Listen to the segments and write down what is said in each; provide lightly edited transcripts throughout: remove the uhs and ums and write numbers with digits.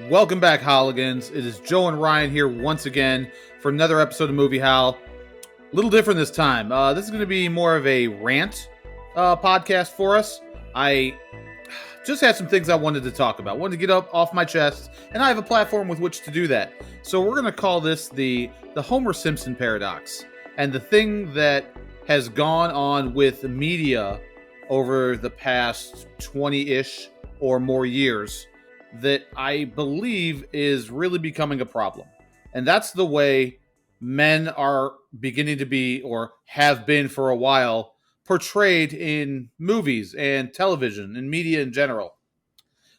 Welcome back, Holligans. It is Joe and Ryan here once again for another episode of Movie Howl. A little different this time. This is going to be more of a rant podcast for us. I just had some things I wanted to talk about. Wanted to get up off my chest, and I have a platform with which to do that. So we're going to call this the Homer Simpson paradox. And the thing that has gone on with media over the past 20-ish or more years that I believe is really becoming a problem. And that's the way men are beginning to be, or have been for a while, portrayed in movies and television and media in general.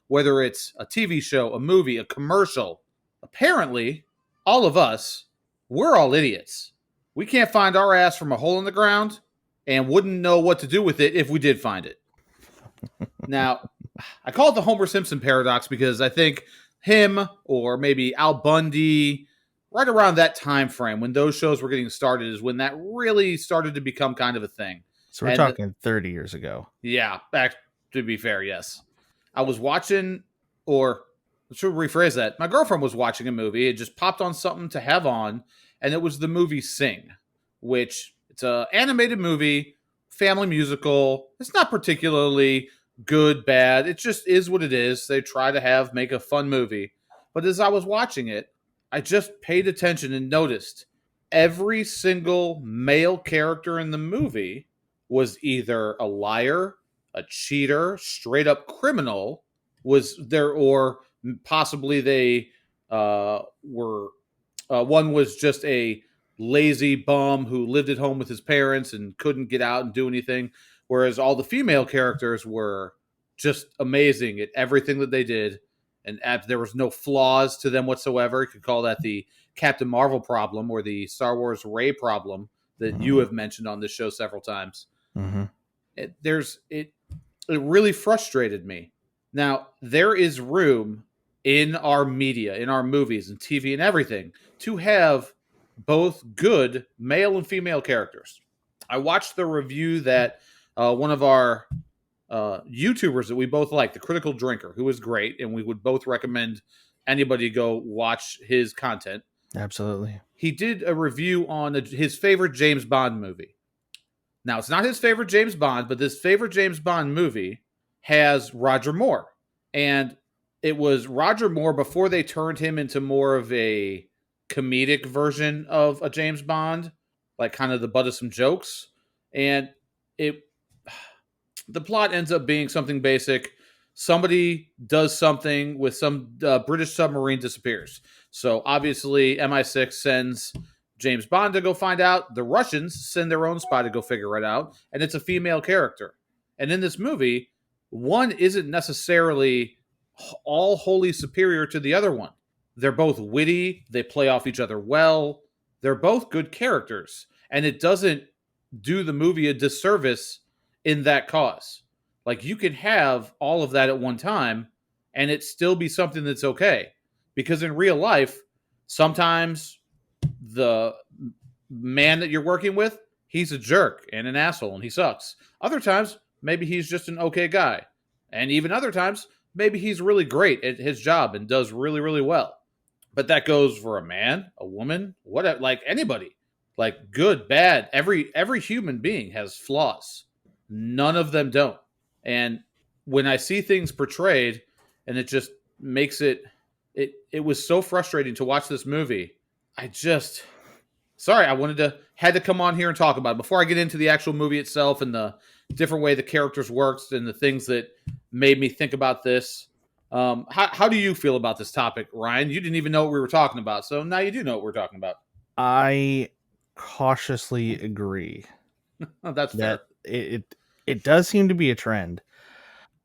Whether it's a TV show, a movie, a commercial, apparently, all of us, we're all idiots. We can't find our ass from a hole in the ground and wouldn't know what to do with it if we did find it. Now, I call it the Homer Simpson paradox because I think him, or maybe Al Bundy, right around that time frame when those shows were getting started is when that really started to become kind of a thing. So we're talking 30 years ago. Yeah, back to be fair, yes. I was watching, or I should rephrase that. My girlfriend was watching a movie. It just popped on something to have on, and it was the movie Sing, which it's an animated movie, family musical. It's not particularly good, bad. It just is what it is. They try to make a fun movie. But as I was watching it, I just paid attention and noticed every single male character in the movie was either a liar, a cheater, straight up criminal, was there, or possibly they were, one was just a lazy bum who lived at home with his parents and couldn't get out and do anything. Whereas all the female characters were just amazing at everything that they did. And there was no flaws to them whatsoever. You could call that the Captain Marvel problem or the Star Wars Rey problem that you have mentioned on this show several times. Mm-hmm. It really frustrated me. Now, there is room in our media, in our movies and TV and everything, to have both good male and female characters. I watched the review that one of our YouTubers that we both like, The Critical Drinker, who is great, and we would both recommend anybody go watch his content. Absolutely. He did a review on his favorite James Bond movie. Now, it's not his favorite James Bond, but this favorite James Bond movie has Roger Moore. And it was Roger Moore before they turned him into more of a comedic version of a James Bond, like kind of the butt of some jokes. And the plot ends up being something basic. Somebody does something with some British submarine disappears. So obviously MI6 sends James Bond to go find out. The Russians send their own spy to go figure it out. And it's a female character. And in this movie, one isn't necessarily all wholly superior to the other one. They're both witty. They play off each other well. They're both good characters. And it doesn't do the movie a disservice in that cause. Like, you can have all of that at one time and it still be something that's okay. Because in real life, sometimes the man that you're working with, he's a jerk and an asshole and he sucks. Other times, maybe he's just an okay guy. And even other times, maybe he's really great at his job and does really, really well. But that goes for a man, a woman, whatever, like anybody. Like, good, bad. Every human being has flaws. None of them don't. And when I see things portrayed, and it just makes it was so frustrating to watch this movie. I had to come on here and talk about it before I get into the actual movie itself and the different way the characters worked and the things that made me think about this. How do you feel about this topic, Ryan? You didn't even know what we were talking about, so now you do know what we're talking about. I cautiously agree. That's fair. It does seem to be a trend.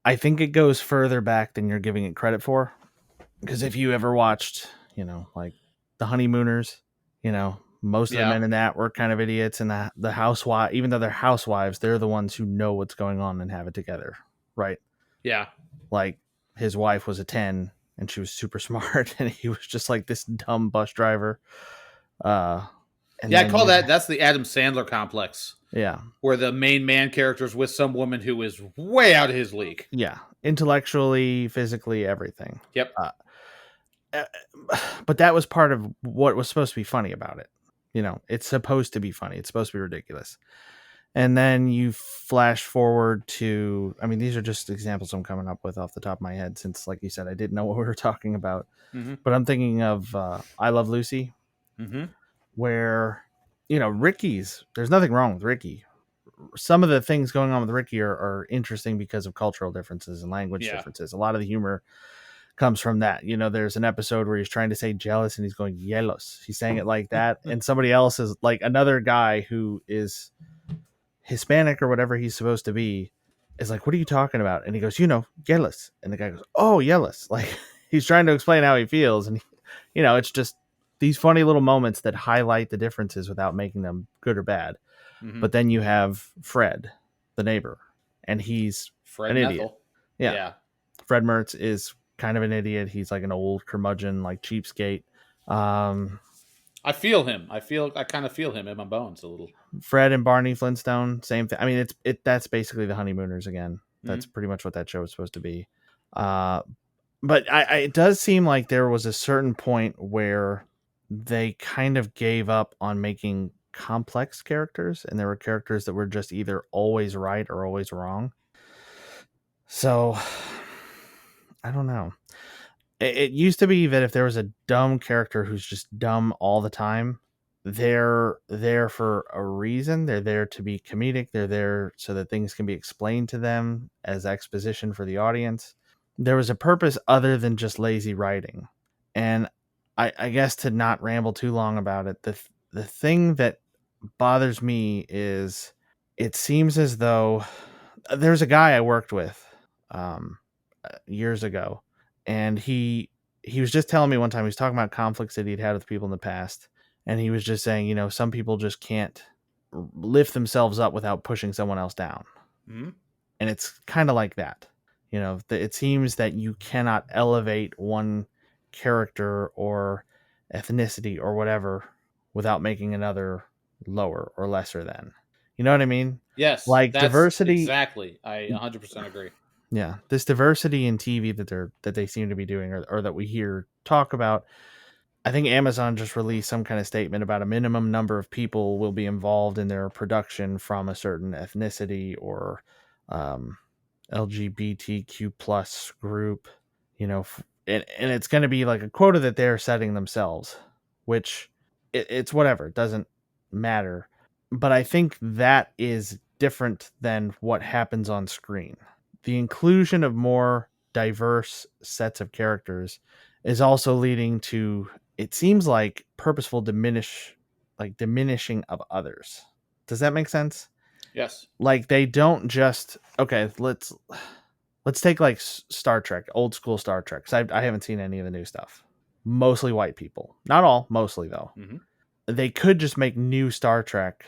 I think it goes further back than you're giving it credit for. Because if you ever watched, like The Honeymooners, most of the men in that were kind of idiots, and the housewife, even though they're housewives, they're the ones who know what's going on and have it together, right? Yeah. Like, his wife was a 10 and she was super smart, and he was just like this dumb bus driver. I call that's the Adam Sandler complex. Yeah. Where the main man character is with some woman who is way out of his league. Yeah. Intellectually, physically, everything. Yep. uh, but that was part of what was supposed to be funny about it. It's supposed to be funny. It's supposed to be ridiculous. And then you flash forward to, I mean, these are just examples I'm coming up with off the top of my head, since, like you said, I didn't know what we were talking about. Mm-hmm. But I'm thinking of I Love Lucy, Mm-hmm. where, there's nothing wrong with Ricky. Some of the things going on with Ricky are interesting because of cultural differences and language Yeah. differences. A lot of the humor comes from that. There's an episode where he's trying to say jealous and he's going yellows. He's saying it like that. And somebody else is like, another guy who is Hispanic or whatever he's supposed to be is like, what are you talking about? And he goes, yellows. And the guy goes, oh, yellows. Like, he's trying to explain how he feels. And, it's just these funny little moments that highlight the differences without making them good or bad. Mm-hmm. But then you have Fred, the neighbor, and he's Fred an and idiot. Ethel. Yeah. Fred Mertz is kind of an idiot. He's like an old curmudgeon, like cheapskate. I feel him. I kind of feel him in my bones a little. Fred and Barney Flintstone, same thing. I mean, that's basically the Honeymooners again. That's pretty much what that show was supposed to be. But it does seem like there was a certain point where they kind of gave up on making complex characters, and there were characters that were just either always right or always wrong. So I don't know. It used to be that if there was a dumb character who's just dumb all the time, they're there for a reason. They're there to be comedic. They're there so that things can be explained to them as exposition for the audience. There was a purpose other than just lazy writing. And I guess, to not ramble too long about it, the thing that bothers me is it seems as though there's a guy I worked with years ago, and he was just telling me one time, he was talking about conflicts that he'd had with people in the past, and he was just saying, some people just can't lift themselves up without pushing someone else down. Mm-hmm. And it's kind of like that. It seems that you cannot elevate one character or ethnicity or whatever without making another lower or lesser than. You know what I mean? Yes. Like that's diversity. Exactly. I 100% agree. Yeah, this diversity in TV that they seem to be doing, or that we hear talk about. I think Amazon just released some kind of statement about a minimum number of people will be involved in their production from a certain ethnicity or LGBTQ plus group, and it's going to be like a quota that they're setting themselves, which it's whatever. It doesn't matter. But I think that is different than what happens on screen. The inclusion of more diverse sets of characters is also leading to, it seems like, purposeful diminishing of others. Does that make sense? Yes. Like, they don't just, okay, let's take like Star Trek, old school Star Trek, because I haven't seen any of the new stuff. Mostly white people. Not all, mostly though. Mm-hmm. They could just make new Star Trek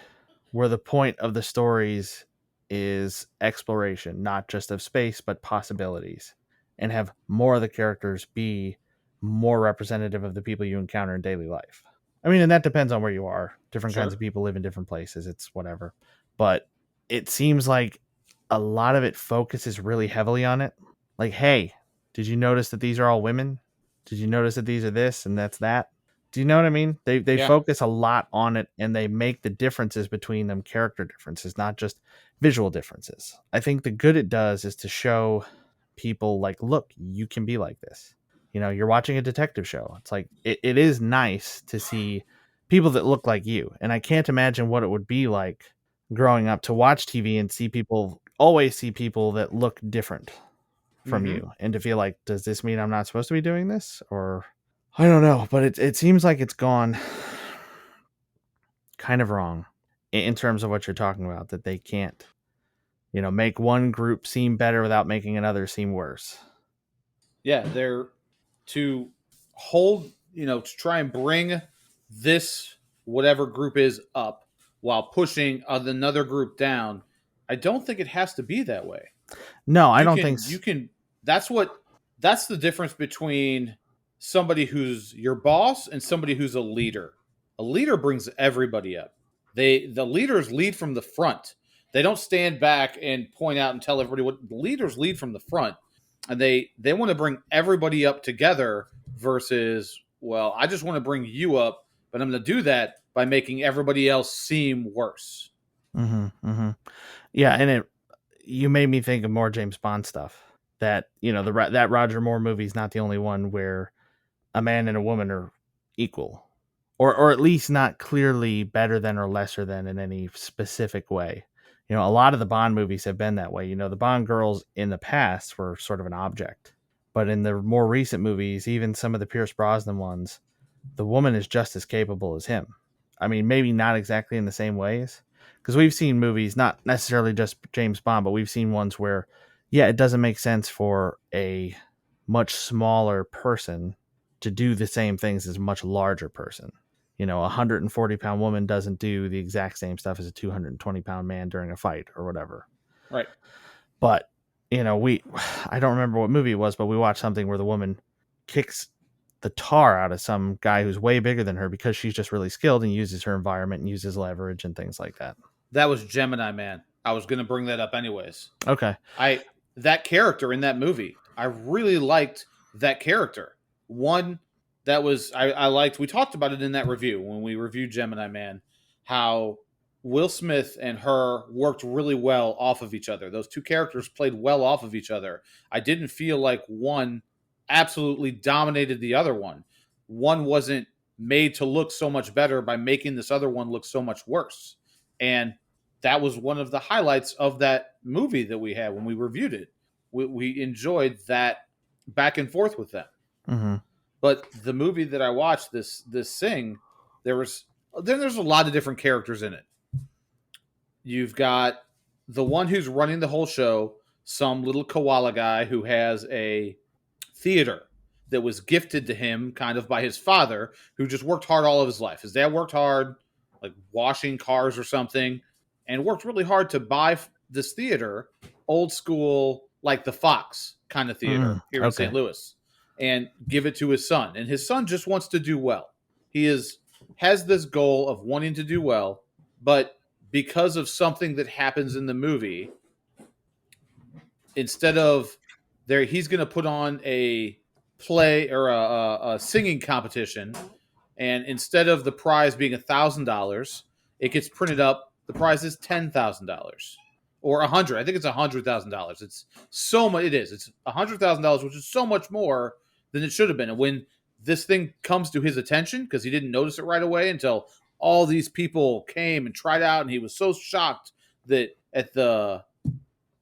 where the point of the stories is exploration, not just of space, but possibilities, and have more of the characters be more representative of the people you encounter in daily life. I mean, and that depends on where you are. Different kinds of people live in different places. It's whatever. But it seems like a lot of it focuses really heavily on it. Like, hey, did you notice that these are all women? Did you notice that these are this and that's that? Do you know what I mean? They focus a lot on it, and they make the differences between them character differences, not just visual differences. I think the good it does is to show people, like, look, you can be like this. You're watching a detective show. It's like, it is nice to see people that look like you. And I can't imagine what it would be like growing up to watch TV and always see people that look different from you, and to feel like, does this mean I'm not supposed to be doing this? Or I don't know, but it seems like it's gone kind of wrong in terms of what you're talking about, that they can't, make one group seem better without making another seem worse. Yeah, they're to hold, to try and bring this whatever group is up while pushing another group down. I don't think it has to be that way. No, I don't think so. You can. That's the difference between somebody who's your boss and somebody who's a leader. A leader brings everybody up. The leaders lead from the front. They don't stand back and point out and tell everybody what. The leaders lead from the front. and they want to bring everybody up together versus, well, I just want to bring you up, but I'm going to do that by making everybody else seem worse. Mm-hmm, mm-hmm. Yeah, and you made me think of more James Bond stuff. That that Roger Moore movie is not the only one where a man and a woman are equal, or at least not clearly better than or lesser than in any specific way. A lot of the Bond movies have been that way. The Bond girls in the past were sort of an object, but in the more recent movies, even some of the Pierce Brosnan ones, the woman is just as capable as him. I mean, maybe not exactly in the same ways, because we've seen movies, not necessarily just James Bond, but we've seen ones where, yeah, it doesn't make sense for a much smaller person to do the same things as a much larger person. A 140-pound woman doesn't do the exact same stuff as a 220-pound man during a fight or whatever. Right. But, I don't remember what movie it was, but we watched something where the woman kicks the tar out of some guy who's way bigger than her because she's just really skilled and uses her environment and uses leverage and things like that. That was Gemini Man. I was going to bring that up anyways. Okay. That character in that movie, I really liked that character. One that was I liked. We talked about it in that review when we reviewed Gemini Man, how Will Smith and her worked really well off of each other. Those two characters played well off of each other. I didn't feel like one absolutely dominated the other one. One wasn't made to look so much better by making this other one look so much worse. And that was one of the highlights of that movie that we had when we reviewed it. We enjoyed that back and forth with them. Mm-hmm. But the movie that I watched, this Sing, there's a lot of different characters in it. You've got the one who's running the whole show, some little koala guy who has a theater that was gifted to him kind of by his father, who just worked hard all of his life. His dad worked hard, like washing cars or something, and worked really hard to buy this theater, old school, like the Fox kind of theater here in St. Louis, and give it to his son. And his son just wants to do well. He has this goal of wanting to do well, but because of something that happens in the movie, instead of he's going to put on a play or a singing competition, and instead of the prize being $1,000, it gets printed up. The prize is $10,000 or $100. I think it's $100,000. It's so much. It is. It's $100,000, which is so much more than it should have been. And when this thing comes to his attention, because he didn't notice it right away until all these people came and tried out, and he was so shocked that at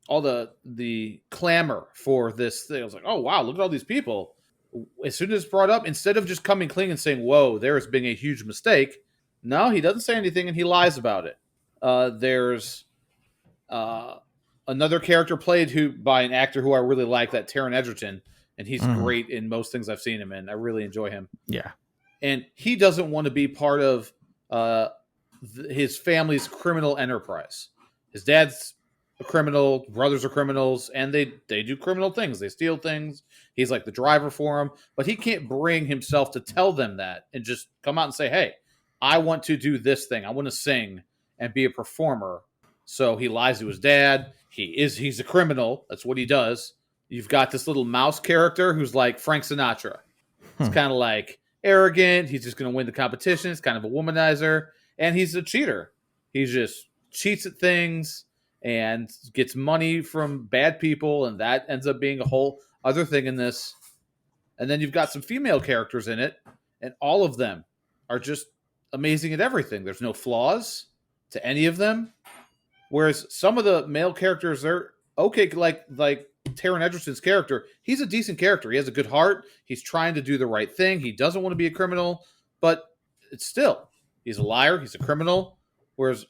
all the clamor for this thing, I was like, oh wow, look at all these people. As soon as it's brought up, instead of just coming clean and saying, whoa, there has been a huge mistake, no, he doesn't say anything and he lies about it. There's another character played by an actor who I really like, that Taron Egerton, and he's great in most things I've seen him in. I really enjoy him. Yeah. And he doesn't want to be part of his family's criminal enterprise. His dad's a criminal, brothers are criminals, and they do criminal things. They steal things. He's like the driver for them, but he can't bring himself to tell them that and just come out and say, hey, I want to do this thing. I want to sing and be a performer. So he lies to his dad. He's a criminal. That's what he does. You've got this little mouse character who's like Frank Sinatra. It's kind of like arrogant. He's just going to win the competition. It's kind of a womanizer, and he's a cheater. He just cheats at things and gets money from bad people, and that ends up being a whole other thing in this. And then you've got some female characters in it, and all of them are just amazing at everything. There's no flaws to any of them. Whereas some of the male characters, they're okay, like Taron Egerton's character, he's a decent character. He has a good heart. He's trying to do the right thing. He doesn't want to be a criminal, but it's still, he's a liar. He's a criminal. Whereas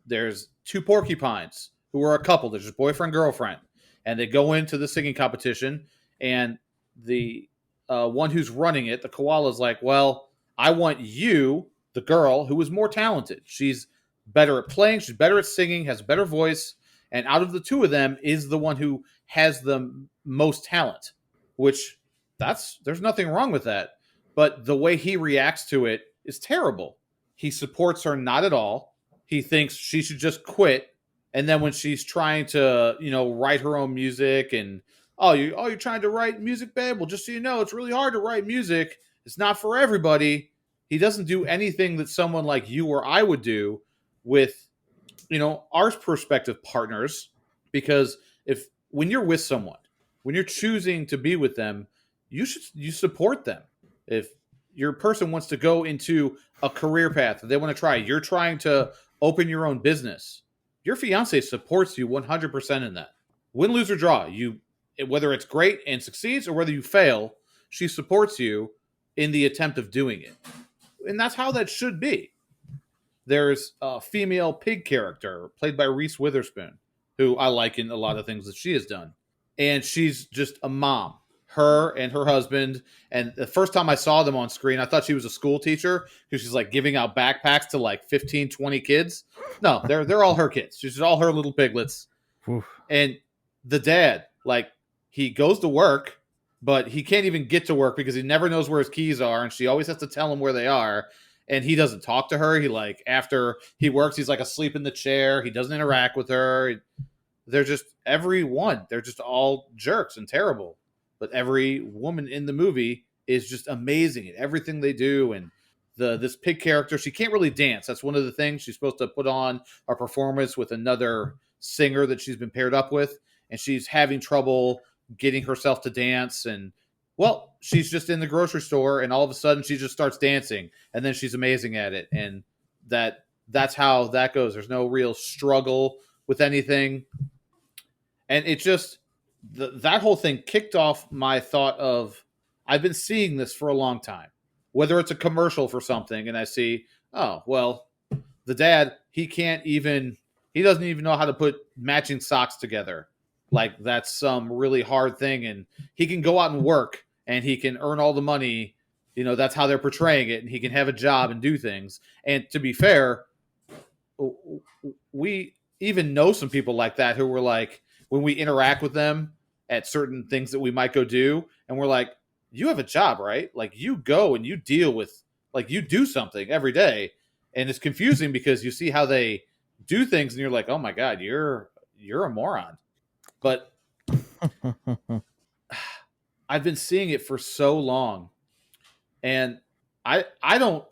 there's two porcupines who are a couple. They're just boyfriend, girlfriend. And they go into the singing competition, and the one who's running it, the koala's like, well, I want you, the girl, who is more talented. She's better at playing. She's better at singing, has a better voice. And out of the two of them is the one who has the most talent, which there's nothing wrong with that. But the way he reacts to it is terrible. He supports her not at all. He thinks she should just quit. And then when she's trying to, write her own music and You're trying to write music, babe. Well, just so you know, it's really hard to write music. It's not for everybody. He doesn't do anything that someone like you or I would do with, our prospective partners. Because if when you're with someone, when you're choosing to be with them, you support them. If your person wants to go into a career path that they want to try, you're trying to open your own business. Your fiance supports you 100% in that. Win, lose, or draw, whether it's great and succeeds or whether you fail, she supports you in the attempt of doing it. And that's how that should be. There's a female pig character played by Reese Witherspoon, who I like in a lot of things that she has done. And she's just a mom. Her and her husband. And the first time I saw them on screen, I thought she was a school teacher because she's like giving out backpacks to like 15, 20 kids. No, they're all her kids. She's all her little piglets. Oof. And the dad, like, he goes to work, but he can't even get to work because he never knows where his keys are. And she always has to tell him where they are. And he doesn't talk to her. He like, after he works, he's like asleep in the chair. He doesn't interact with her. They're just everyone. They're just all jerks and terrible. But every woman in the movie is just amazing at everything they do. And this pig character, she can't really dance. That's one of the things. She's supposed to put on a performance with another singer that she's been paired up with, and she's having trouble getting herself to dance. And well, she's just in the grocery store, and all of a sudden she just starts dancing, and then she's amazing at it. And that's how that goes. There's no real struggle with anything. And it just that whole thing kicked off my thought of, I've been seeing this for a long time. Whether it's a commercial for something and I see, oh, well, the dad, he doesn't even know how to put matching socks together. Like that's some really hard thing. And he can go out and work and he can earn all the money. That's how they're portraying it. And he can have a job and do things. And to be fair, we even know some people like that who were like, when we interact with them at certain things that we might go do, and we're like, you have a job, right? Like you go and you deal with, like you do something every day. And it's confusing because you see how they do things and you're like, oh my God, you're a moron. But I've been seeing it for so long. And I don't,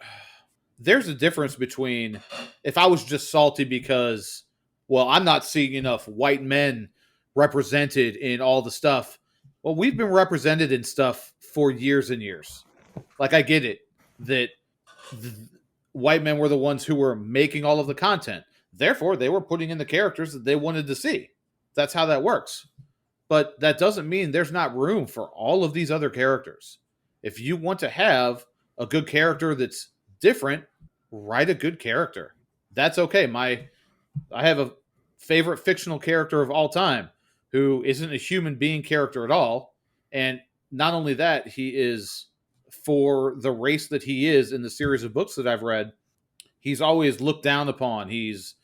there's a difference between if I was just salty because, well, I'm not seeing enough white men represented in all the stuff. Well, we've been represented in stuff for years and years. Like I get it that white men were the ones who were making all of the content. Therefore, they were putting in the characters that they wanted to see. That's how that works. But that doesn't mean there's not room for all of these other characters. If you want to have a good character that's different, write a good character. That's okay. I have a favorite fictional character of all time who isn't a human being character at all. And not only that, he is, for the race that he is in the series of books that I've read, he's always looked down upon. He's,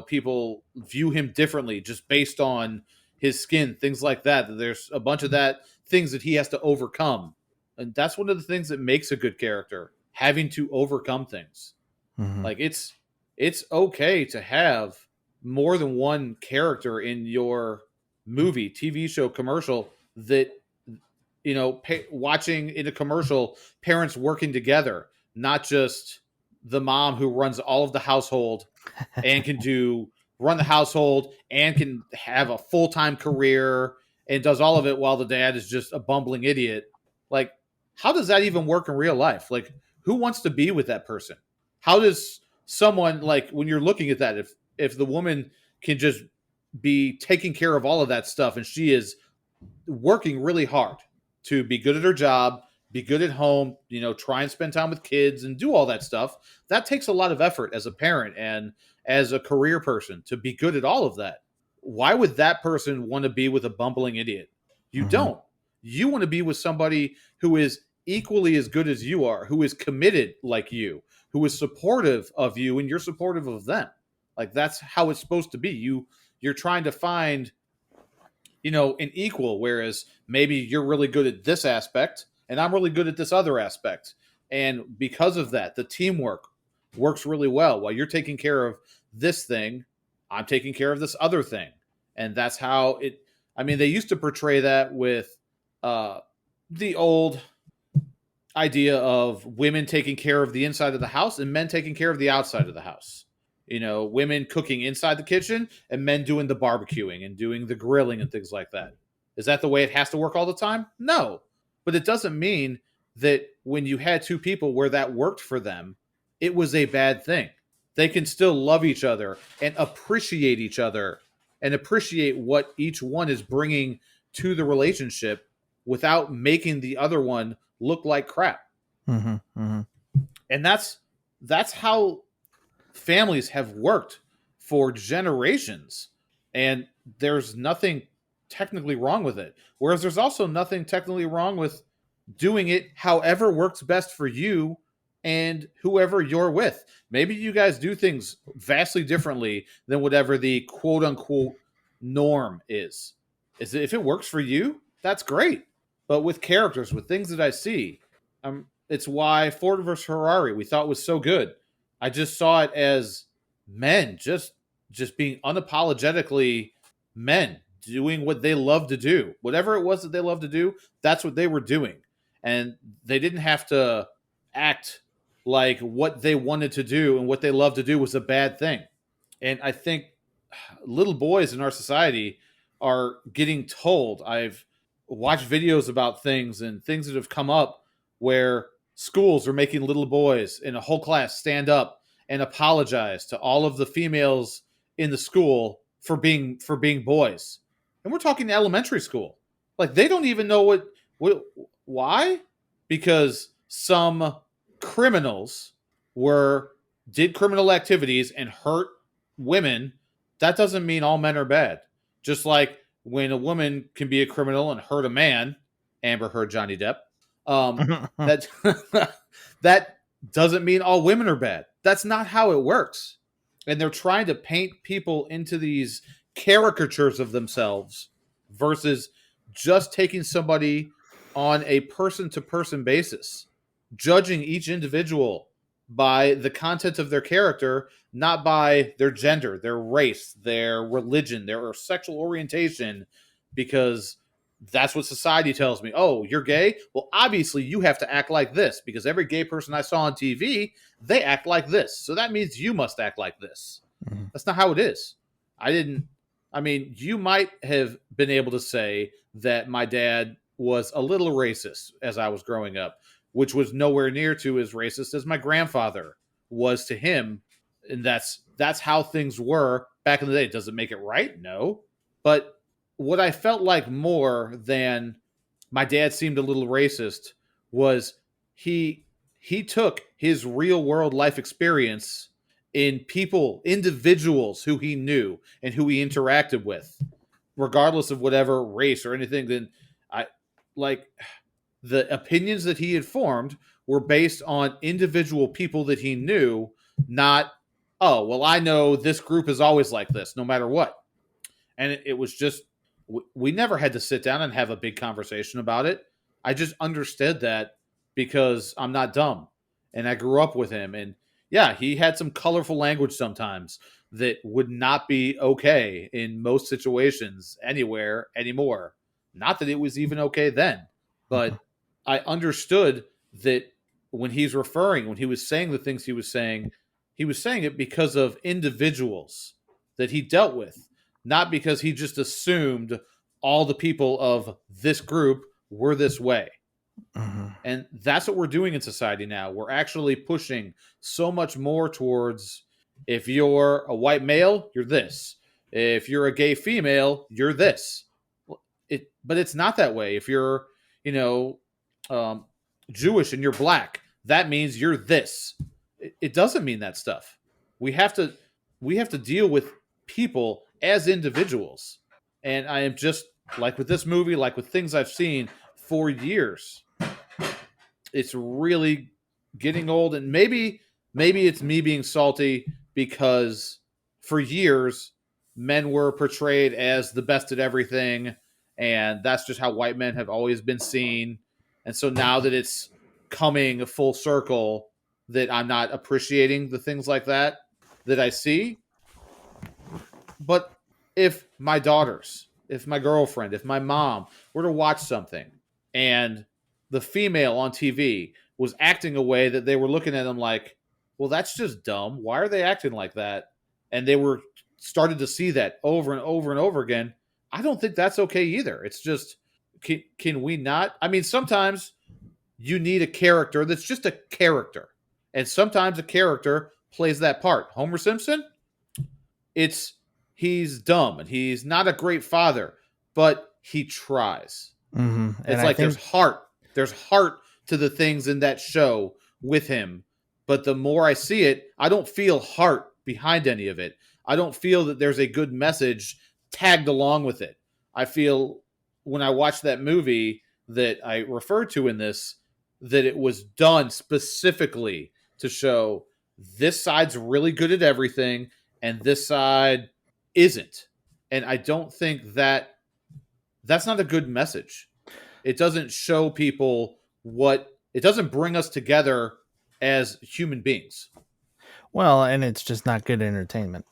people view him differently just based on his skin, things like that. There's a bunch of that things that he has to overcome. And that's one of the things that makes a good character, having to overcome things. Mm-hmm. Like it's okay to have more than one character in your movie, TV show, commercial that, watching in a commercial, parents working together, not just the mom who runs all of the household and can run the household and can have a full-time career and does all of it while the dad is just a bumbling idiot. Like, how does that even work in real life? Like, who wants to be with that person? How does someone, like, when you're looking at that, if the woman can just be taking care of all of that stuff and she is working really hard to be good at her job, be good at home, try and spend time with kids and do all that stuff, that takes a lot of effort as a parent and as a career person to be good at all of that. Why would that person want to be with a bumbling idiot? You don't. You want to be with somebody who is equally as good as you are, who is committed like you, who is supportive of you, and you're supportive of them. Like, that's how it's supposed to be. You're trying to find, an equal, whereas maybe you're really good at this aspect and I'm really good at this other aspect. And because of that, the teamwork works really well. While you're taking care of this thing, I'm taking care of this other thing. And that's how I mean, they used to portray that with uh, the old idea of women taking care of the inside of the house and men taking care of the outside of the house. You know, women cooking inside the kitchen and men doing the barbecuing and doing the grilling and things like that. Is that the way it has to work all the time? No. But it doesn't mean that when you had two people where that worked for them, it was a bad thing. They can still love each other and appreciate each other and appreciate what each one is bringing to the relationship without making the other one look like crap. Mm-hmm, mm-hmm. And that's how families have worked for generations. And there's nothing technically wrong with it. Whereas there's also nothing technically wrong with doing it however works best for you and whoever you're with. Maybe you guys do things vastly differently than whatever the quote unquote norm is. If it works for you, that's great. But with characters, with things that I see, it's why Ford versus Ferrari we thought was so good. I just saw it as men just being unapologetically men doing what they love to do. Whatever it was that they love to do, that's what they were doing. And they didn't have to act like what they wanted to do and what they loved to do was a bad thing. And I think little boys in our society are getting told. I've watched videos about things and things that have come up where schools are making little boys in a whole class stand up and apologize to all of the females in the school for being boys. And we're talking elementary school. Like they don't even know what why? Because some criminals were did criminal activities and hurt women. That doesn't mean all men are bad. Just like when a woman can be a criminal and hurt a man, Amber Heard, Johnny Depp, that that doesn't mean all women are bad. That's not how it works. And they're trying to paint people into these caricatures of themselves versus just taking somebody on a person to person basis, judging each individual by the content of their character, not by their gender, their race, their religion, their sexual orientation, because that's what society tells me. Oh, you're gay? Well, obviously you have to act like this because every gay person I saw on TV, they act like this. So that means you must act like this. Mm-hmm. That's not how it is. I mean, you might have been able to say that my dad was a little racist as I was growing up, which was nowhere near to as racist as my grandfather was to him. And that's how things were back in the day. Does it make it right? No. But what I felt like more than my dad seemed a little racist was he took his real world life experience in people, individuals who he knew and who he interacted with, regardless of whatever race or anything. Then I like the opinions that he had formed were based on individual people that he knew, not, oh, well, I know this group is always like this, no matter what. And it was just, we never had to sit down and have a big conversation about it. I just understood that because I'm not dumb and I grew up with him. And yeah, he had some colorful language sometimes that would not be okay in most situations anywhere anymore. Not that it was even okay then, but I understood that when when he was saying the things he was saying it because of individuals that he dealt with, not because he just assumed all the people of this group were this way. Mm-hmm. And that's what we're doing in society now. We're actually pushing so much more towards if you're a white male, you're this. If you're a gay female, you're this. But it's not that way. If you're, you know, Jewish and you're black, that means you're this. It doesn't mean that stuff. We have to deal with people as individuals. And I am just like with this movie, like with things I've seen for years, it's really getting old. And maybe it's me being salty because for years men were portrayed as the best at everything, and that's just how white men have always been seen. And so now that it's coming full circle, that I'm not appreciating the things like that I see. But if my daughters if my girlfriend, if my mom were to watch something and the female on TV was acting a way that they were looking at them like, well, that's just dumb. Why are they acting like that? And they were started to see that over and over and over again. I don't think that's okay either. It's just, can we not? I mean, sometimes you need a character that's just a character. And sometimes a character plays that part. Homer Simpson, it's he's dumb and he's not a great father, but he tries. Mm-hmm. And It's I like there's think, heart. There's heart to the things in that show with him. But the more I see it, I don't feel heart behind any of it. I don't feel that there's a good message tagged along with it. I feel when I watched that movie that I referred to in this, that it was done specifically to show this side's really good at everything and this side isn't. And I don't think that that's not a good message. It doesn't show people what it doesn't bring us together as human beings. well, and it's just not good entertainment.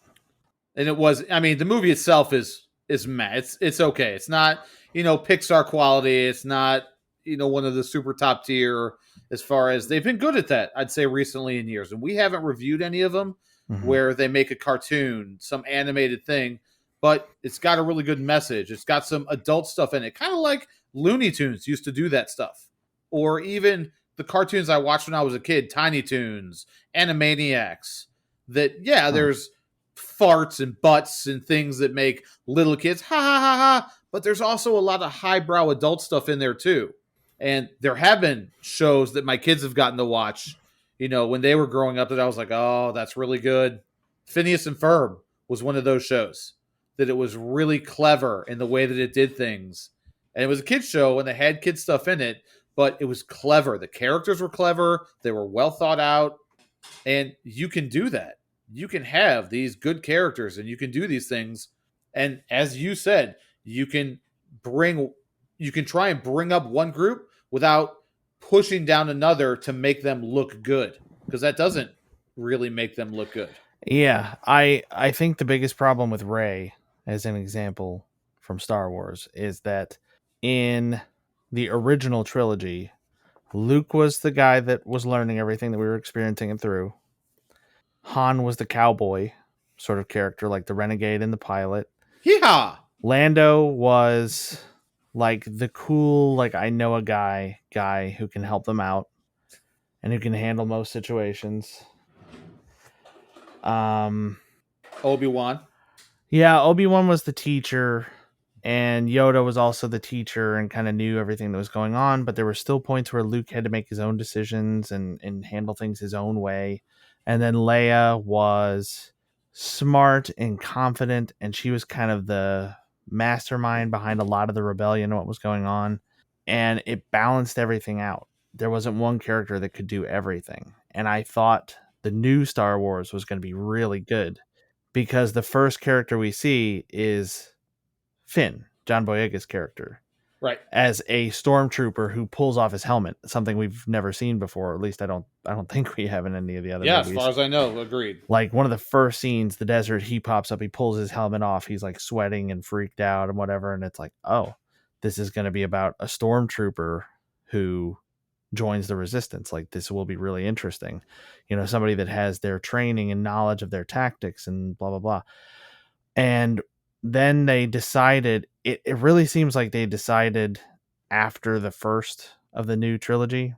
And it was, I mean, the movie itself is meh. It's okay. It's not, Pixar quality. It's not, one of the super top tier as far as they've been good at that, I'd say recently in years. And we haven't reviewed any of them Mm-hmm. where they make a cartoon, some animated thing, but it's got a really good message. It's got some adult stuff in it, kind of like Looney Tunes used to do that stuff. Or even the cartoons I watched when I was a kid, Tiny Toons, Animaniacs, that, yeah, Hmm. there's farts and butts and things that make little kids ha ha ha ha, but there's also a lot of highbrow adult stuff in there too. And there have been shows that my kids have gotten to watch, when they were growing up that I was like, oh, that's really good. Phineas and Ferb was one of those shows that it was really clever in the way that it did things. And it was a kids show and they had kid stuff in it, but it was clever. The characters were clever, they were well thought out, and you can do that. You can have these good characters and you can do these things. And as you said, you can bring you can try and bring up one group without pushing down another to make them look good, because that doesn't really make them look good. Yeah, I think the biggest problem with Rey, as an example from Star Wars, is that in the original trilogy, Luke was the guy that was learning everything that we were experiencing and through. Han was the cowboy sort of character, like the renegade and the pilot. Yeehaw! Lando was like the cool, like I know a guy who can help them out and who can handle most situations. Obi-Wan. Yeah, Obi-Wan was the teacher, and Yoda was also the teacher and kind of knew everything that was going on, but there were still points where Luke had to make his own decisions and handle things his own way. And then Leia was smart and confident, and she was kind of the mastermind behind a lot of the rebellion and what was going on. And it balanced everything out. There wasn't one character that could do everything. And I thought the new Star Wars was going to be really good because the first character we see is Finn, John Boyega's character, Right. as a stormtrooper who pulls off his helmet, something we've never seen before. At least I don't think we have in any of the other Yeah, movies. as far as I know, agreed. Like one of the first scenes, the desert, he pops up, he pulls his helmet off, he's like sweating and freaked out and whatever, and it's like, oh, this is going to be about a stormtrooper who joins the resistance. Like this will be really interesting. Somebody that has their training and knowledge of their tactics and blah blah blah. And then they decided, it really seems like they decided after the first of the new trilogy,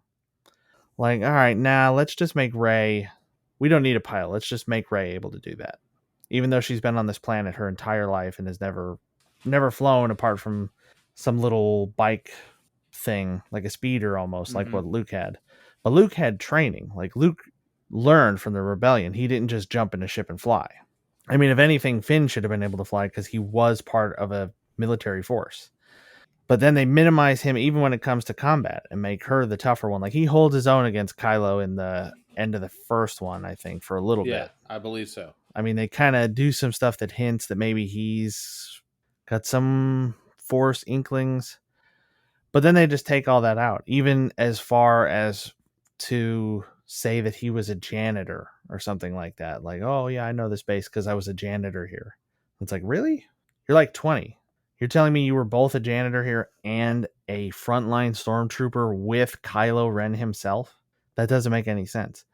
like, all right, now let's just make Rey, we don't need a pilot, let's just make Rey able to do that, even though she's been on this planet her entire life and has never flown apart from some little bike thing, like a speeder almost, like what Luke had. But Luke had training. Like Luke learned from the rebellion. He didn't just jump in a ship and fly. I mean, if anything, Finn should have been able to fly because he was part of a military force. But then they minimize him even when it comes to combat and make her the tougher one. Like he holds his own against Kylo in the end of the first one, I think, for a little bit. Yeah, I believe so. I mean, they kind of do some stuff that hints that maybe he's got some force inklings. But then they just take all that out, even as far as to say that he was a janitor or something like that. Like, oh, yeah, I know this base because I was a janitor here. It's like, really? You're like 20. You're telling me you were both a janitor here and a frontline stormtrooper with Kylo Ren himself? That doesn't make any sense.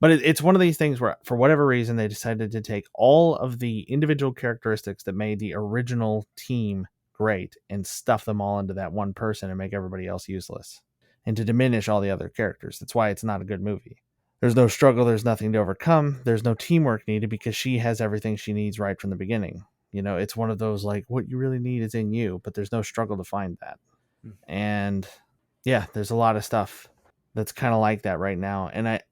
But it's one of these things where, for whatever reason, they decided to take all of the individual characteristics that made the original team great and stuff them all into that one person and make everybody else useless and to diminish all the other characters. That's why it's not a good movie. There's no struggle. There's nothing to overcome. There's no teamwork needed because she has everything she needs right from the beginning. It's one of those like what you really need is in you, but there's no struggle to find that. And yeah, there's a lot of stuff that's kind of like that right now. And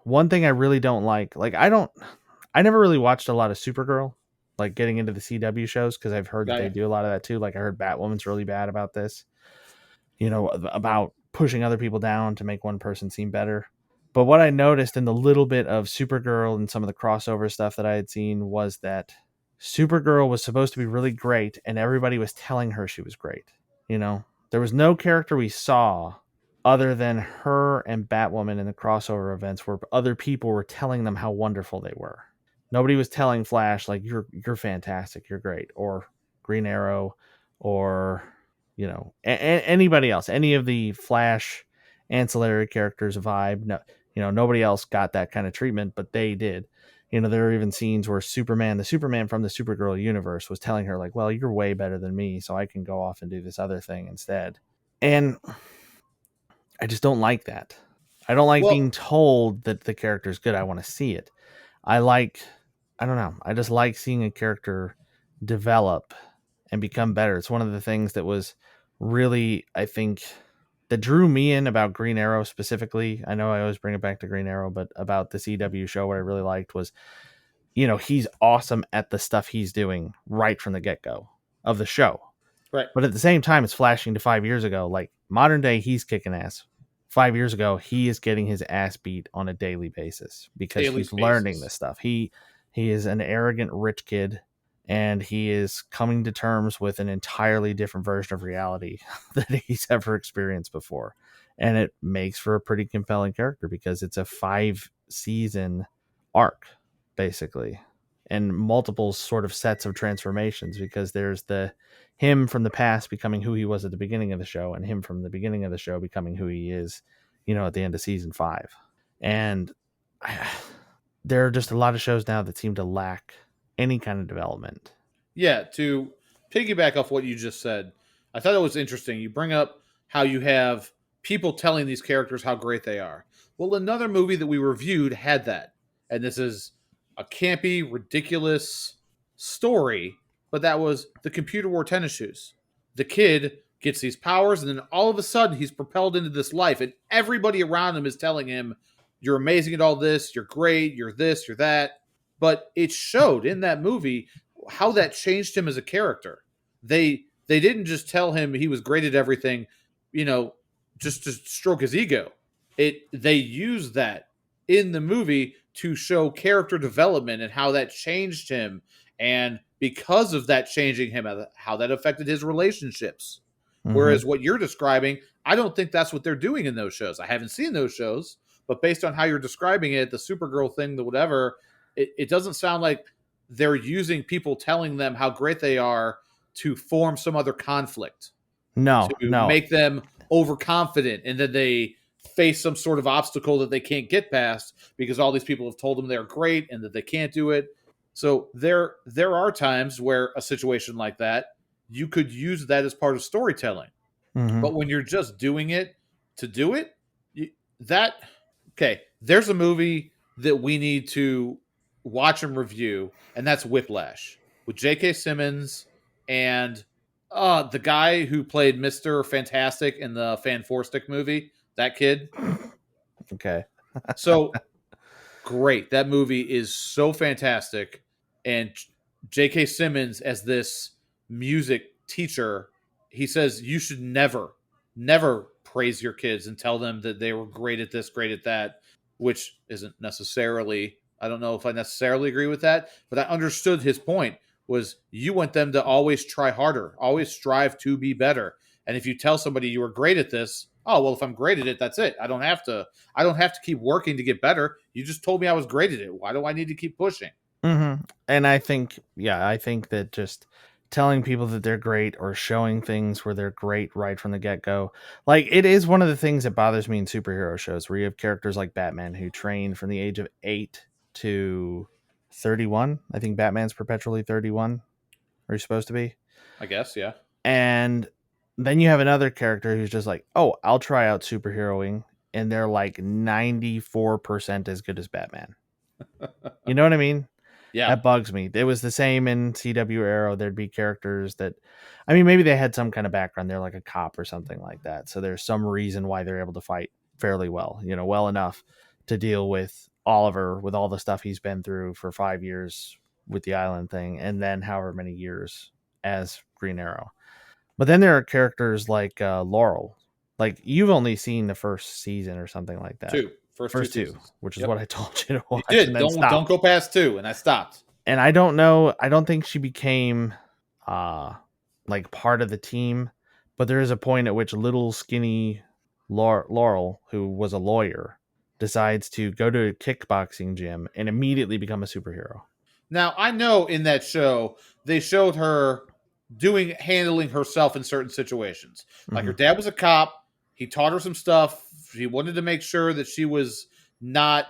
one thing I really don't like I never really watched a lot of Supergirl, like getting into the CW shows, because I've heard that Got they you. do a lot of that too. Like I heard Batwoman's really bad about this, about pushing other people down to make one person seem better. But what I noticed in the little bit of Supergirl and some of the crossover stuff that I had seen was that Supergirl was supposed to be really great, and everybody was telling her she was great. There was no character we saw other than her and Batwoman in the crossover events where other people were telling them how wonderful they were. Nobody was telling Flash like you're fantastic, you're great, or Green Arrow, or anybody else, any of the Flash ancillary characters vibe. No, nobody else got that kind of treatment, but they did. There are even scenes where the Superman from the Supergirl universe was telling her like, well, you're way better than me, so I can go off and do this other thing instead. And I just don't like that. I don't like Well, being told that the character is good. I want to see it. I don't know. I just like seeing a character develop and become better. It's one of the things that was really, I think, that drew me in about Green Arrow specifically. I know I always bring it back to Green Arrow, but about the CW show, what I really liked was, he's awesome at the stuff he's doing right from the get go of the show. right. But at the same time, it's flashing to 5 years ago. Like modern day, he's kicking ass. 5 years ago, he is getting his ass beat on a daily basis because Daily he's learning basis. this stuff. He is an arrogant rich kid, and he is coming to terms with an entirely different version of reality that he's ever experienced before. And it makes for a pretty compelling character because it's a 5-season arc, basically, and multiple sort of sets of transformations because there's the him from the past becoming who he was at the beginning of the show and him from the beginning of the show becoming who he is, at the end of season 5. And there are just a lot of shows now that seem to lack any kind of development. Yeah, to piggyback off what you just said, I thought it was interesting. You bring up how you have people telling these characters how great they are. Well, another movie that we reviewed had that. And this is a campy, ridiculous story, but that was The Computer Wore Tennis Shoes. The kid gets these powers, and then all of a sudden he's propelled into this life, and everybody around him is telling him, you're amazing at all this, you're great, you're this, you're that. But it showed in that movie how that changed him as a character. They didn't just tell him he was great at everything, you know, just to stroke his ego. They used that in the movie to show character development and how that changed him, and because of that changing him, how that affected his relationships. Mm-hmm. Whereas what you're describing, I don't think that's what they're doing in those shows. I haven't seen those shows, but based on how you're describing it, the Supergirl thing, the whatever, it doesn't sound like they're using people telling them how great they are to form some other conflict, No, to no. make them overconfident, and then they face some sort of obstacle that they can't get past because all these people have told them they're great and that they can't do it. So there are times where a situation like that, you could use that as part of storytelling. Mm-hmm. But when you're just doing it to do it, you, that okay, there's a movie that we need to watch and review, and that's Whiplash with J.K. Simmons and the guy who played Mr. Fantastic in the Fan Four Stick movie, that kid. Okay. So great. That movie is so fantastic. And J.K. Simmons, as this music teacher, he says you should never praise your kids and tell them that they were great at this, great at that, which isn't necessarily, I don't know if I necessarily agree with that, but I understood his point was you want them to always try harder, always strive to be better. And if you tell somebody you were great at this, oh, well, if I'm great at it, that's it. I don't have to keep working to get better. You just told me I was great at it. Why do I need to keep pushing? Mm-hmm. And I think that just telling people that they're great or showing things where they're great right from the get-go. Like, it is one of the things that bothers me in superhero shows, where you have characters like Batman who train from the age of 8 to 31. I think Batman's perpetually 31, or he's supposed to be. I guess, yeah. And then you have another character who's just like, oh, I'll try out superheroing, and they're like 94% as good as Batman. You know what I mean? Yeah. That bugs me. It was the same in CW Arrow. There'd be characters that, I mean, maybe they had some kind of background. They're like a cop or something like that. So there's some reason why they're able to fight fairly well, well enough to deal with Oliver, with all the stuff he's been through for 5 years with the island thing, and then however many years as Green Arrow. But then there are characters like Laurel. Like, you've only seen the first season or something like that. First two First two, seasons. which is Yep. what I told you to You watch, and did. then Don't stop. go past 2, and I stopped. And I don't know. I don't think she became uh like part of the team, but there is a point at which little skinny Laurel, who was a lawyer, decides to go to a kickboxing gym and immediately become a superhero. Now, I know in that show they showed her handling herself in certain situations. Like, her Mm-hmm. dad was a cop. He taught her some stuff. He wanted to make sure that she was not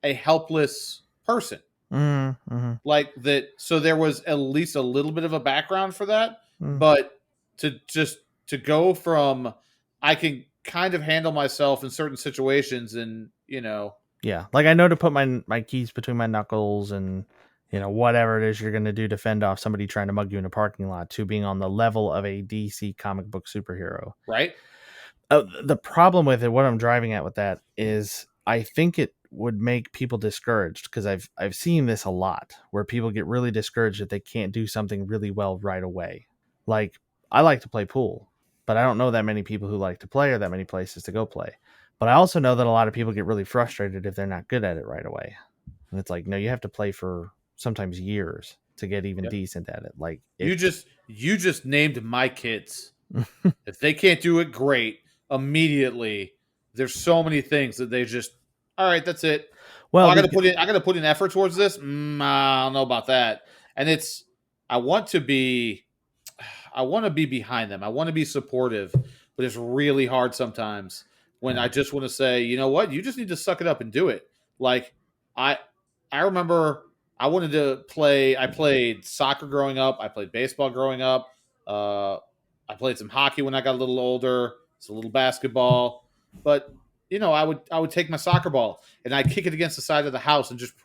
a helpless person. Mm-hmm. Like that, so there was at least a little bit of a background for that. Mm-hmm. But to go from I can kind of handle myself in certain situations, and Yeah, like, I know to put my keys between my knuckles and whatever it is you're going to do to fend off somebody trying to mug you in a parking lot, to being on the level of a DC comic book superhero. right. The problem with it, what I'm driving at with that, is I think it would make people discouraged, because I've seen this a lot, where people get really discouraged if they can't do something really well right away. Like, I like to play pool, but I don't know that many people who like to play, or that many places to go play. But I also know that a lot of people get really frustrated if they're not good at it right away. And it's like, no, you have to play for sometimes years to get even Yep. decent at it. Like, You just named my kids. If they can't do it great immediately, there's so many things that they just, all right, that's it. Oh, well, I gotta put in effort towards this. I don't know about that. And it's I want to be I want to be behind them. I want to be supportive, but it's really hard sometimes when yeah. I just want to say, you know what, you just need to suck it up and do it. Like, I I remember I wanted to play. I played soccer growing up. I played baseball growing up. Uh, I played some hockey when I got a little older. It's a little basketball, but I would take my soccer ball and I'd kick it against the side of the house and just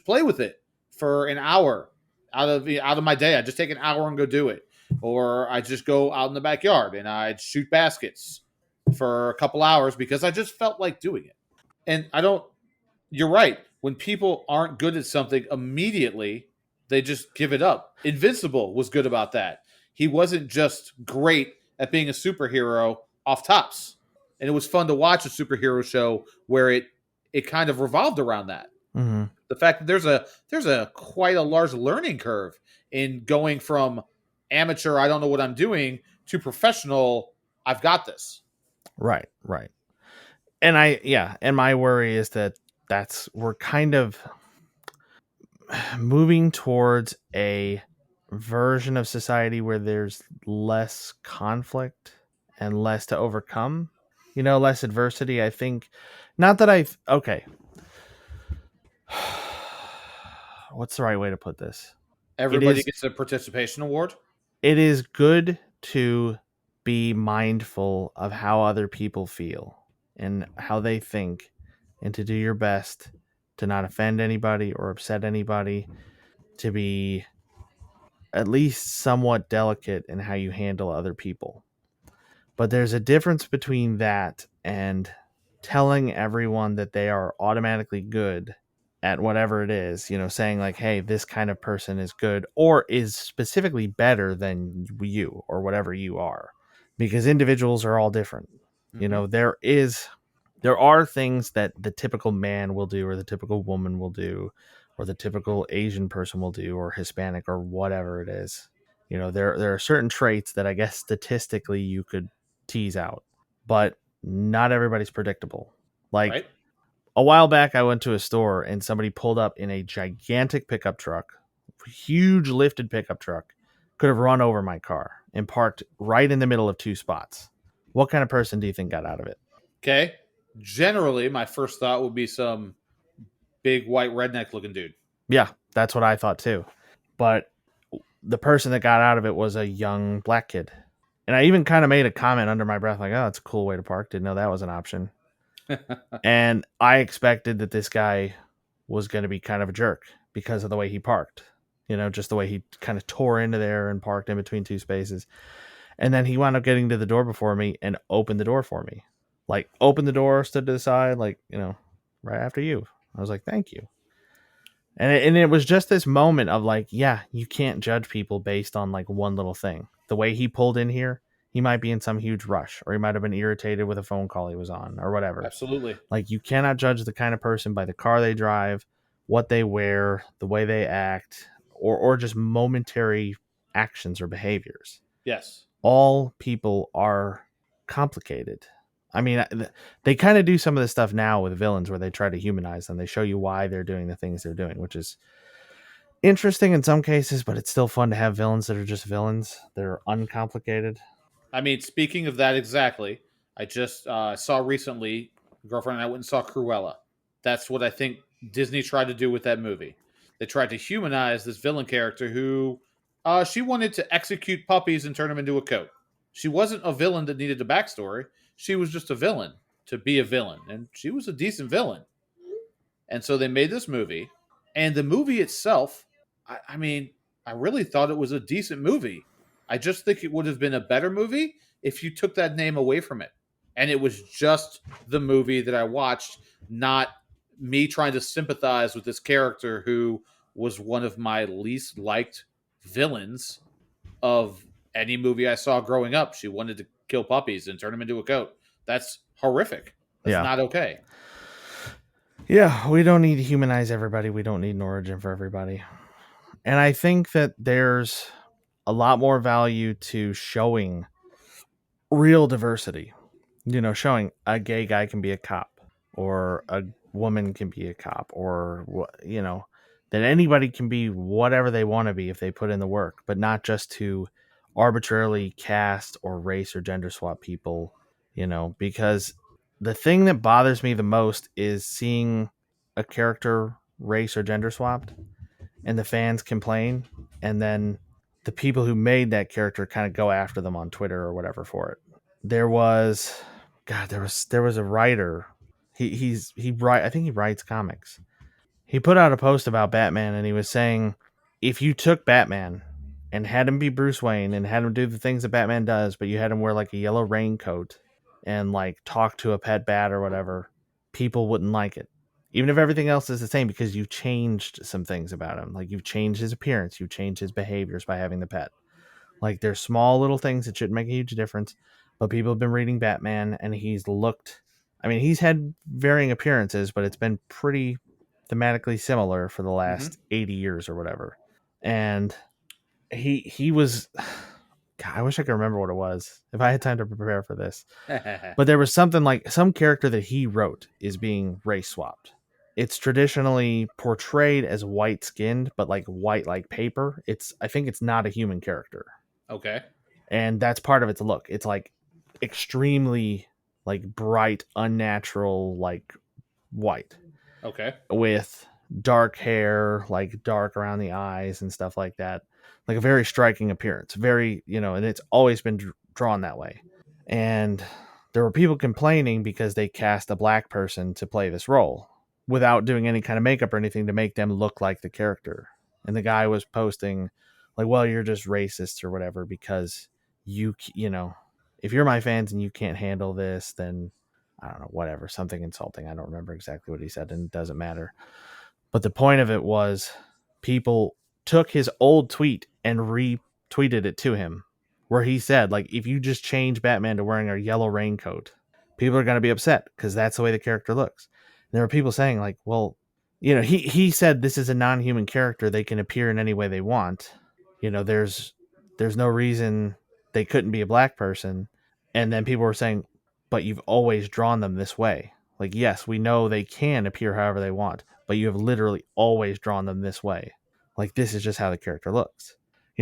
play with it for an hour out of my day. I'd just take an hour and go do it, or I'd just go out in the backyard and I'd shoot baskets for a couple hours because I just felt like doing it. And I don't. You're right. When people aren't good at something immediately, they just give it up. Invincible was good about that. He wasn't just great at being a superhero off tops. And it was fun to watch a superhero show where it kind of revolved around that. Mm-hmm. The fact that there's a quite a large learning curve in going from amateur, I don't know what I'm doing, to professional, I've got this. Right, right. And and my worry is that we're kind of moving towards a version of society where there's less conflict and less to overcome, less adversity. I think, not that okay. What's the right way to put this? It Everybody is gets a participation award. it is good to be mindful of how other people feel and how they think, and to do your best to not offend anybody or upset anybody, to be at least somewhat delicate in how you handle other people. But there's a difference between that and telling everyone that they are automatically good at whatever it is, saying like, hey, this kind of person is good or is specifically better than you or whatever you are. Because individuals are all different. Mm-hmm. There are things that the typical man will do, or the typical woman will do, or the typical Asian person will do, or Hispanic, or whatever it is. There are certain traits that I guess statistically you could tease out, but not everybody's predictable. Like, Right? a while back, I went to a store and somebody pulled up in a gigantic pickup truck, huge lifted pickup truck, could have run over my car and parked right in the middle of two spots. What kind of person do you think got out of it? Okay. Generally, my first thought would be some big white redneck looking dude. Yeah, that's what I thought too. But the person that got out of it was a young black kid. And I even kind of made a comment under my breath, like, oh, that's a cool way to park. Didn't know that was an option. And I expected that this guy was going to be kind of a jerk because of the way he parked. Just the way he kind of tore into there and parked in between two spaces. And then he wound up getting to the door before me and opened the door for me. Like, opened the door, stood to the side, like, right after you. I was like, thank you. And it was just this moment of like, yeah, you can't judge people based on like one little thing. The way he pulled in here, he might be in some huge rush, or he might have been irritated with a phone call he was on, or whatever. Absolutely. Like, you cannot judge the kind of person by the car they drive, what they wear, the way they act, or just momentary actions or behaviors. Yes. All people are complicated. I mean, they kind of do some of this stuff now with villains where they try to humanize them. They show you why they're doing the things they're doing, which is interesting in some cases, but it's still fun to have villains that are just villains. They're uncomplicated. I mean, speaking of that exactly, I just saw recently, girlfriend and I went and saw Cruella. That's what I think Disney tried to do with that movie. They tried to humanize this villain character who she wanted to execute puppies and turn them into a coat. She wasn't a villain that needed a backstory. She was just a villain to be a villain. And she was a decent villain. And so they made this movie. And the movie itself, I mean, I really thought it was a decent movie. I just think it would have been a better movie if you took that name away from it. And it was just the movie that I watched, not me trying to sympathize with this character who was one of my least liked villains of any movie I saw growing up. She wanted to kill puppies and turn them into a coat. That's horrific. That's Yeah. not okay. Yeah, we don't need to humanize everybody. We don't need an origin for everybody. And I think that there's a lot more value to showing real diversity. Showing a gay guy can be a cop, or a woman can be a cop, or that anybody can be whatever they want to be if they put in the work, but not just to arbitrarily cast or race or gender swap people, because the thing that bothers me the most is seeing a character race or gender swapped and the fans complain, and then the people who made that character kind of go after them on Twitter or whatever for it. There was, God, there was a writer. He write I think he writes comics. He put out a post about Batman, and he was saying, if you took Batman and had him be Bruce Wayne and had him do the things that Batman does, but you had him wear like a yellow raincoat and like talk to a pet bat or whatever, people wouldn't like it. Even if everything else is the same, because you changed some things about him. Like, you've changed his appearance, you've changed his behaviors by having the pet. Like, there's small little things that shouldn't make a huge difference, but people have been reading Batman, and he's had varying appearances, but it's been pretty thematically similar for the last 80 years or whatever. And he was, God, I wish I could remember what it was if I had time to prepare for this. But there was something like some character that he wrote is being race swapped. It's traditionally portrayed as white skinned, but like white like paper. I think it's not a human character. Okay. And that's part of its look. It's like extremely like bright, unnatural, like white. Okay. With dark hair, like dark around the eyes and stuff like that. Like a very striking appearance. Very, and it's always been drawn that way. And there were people complaining because they cast a black person to play this role without doing any kind of makeup or anything to make them look like the character. And the guy was posting like, well, you're just racist or whatever because if you're my fans and you can't handle this, then I don't know, whatever, something insulting. I don't remember exactly what he said, and it doesn't matter. But the point of it was people took his old tweet and retweeted it to him, where he said, like, if you just change Batman to wearing a yellow raincoat, people are going to be upset because that's the way the character looks. And there were people saying, like, well, he said this is a non-human character. They can appear in any way they want. There's no reason they couldn't be a black person. And then people were saying, but you've always drawn them this way. Like, yes, we know they can appear however they want, but you have literally always drawn them this way. Like, this is just how the character looks.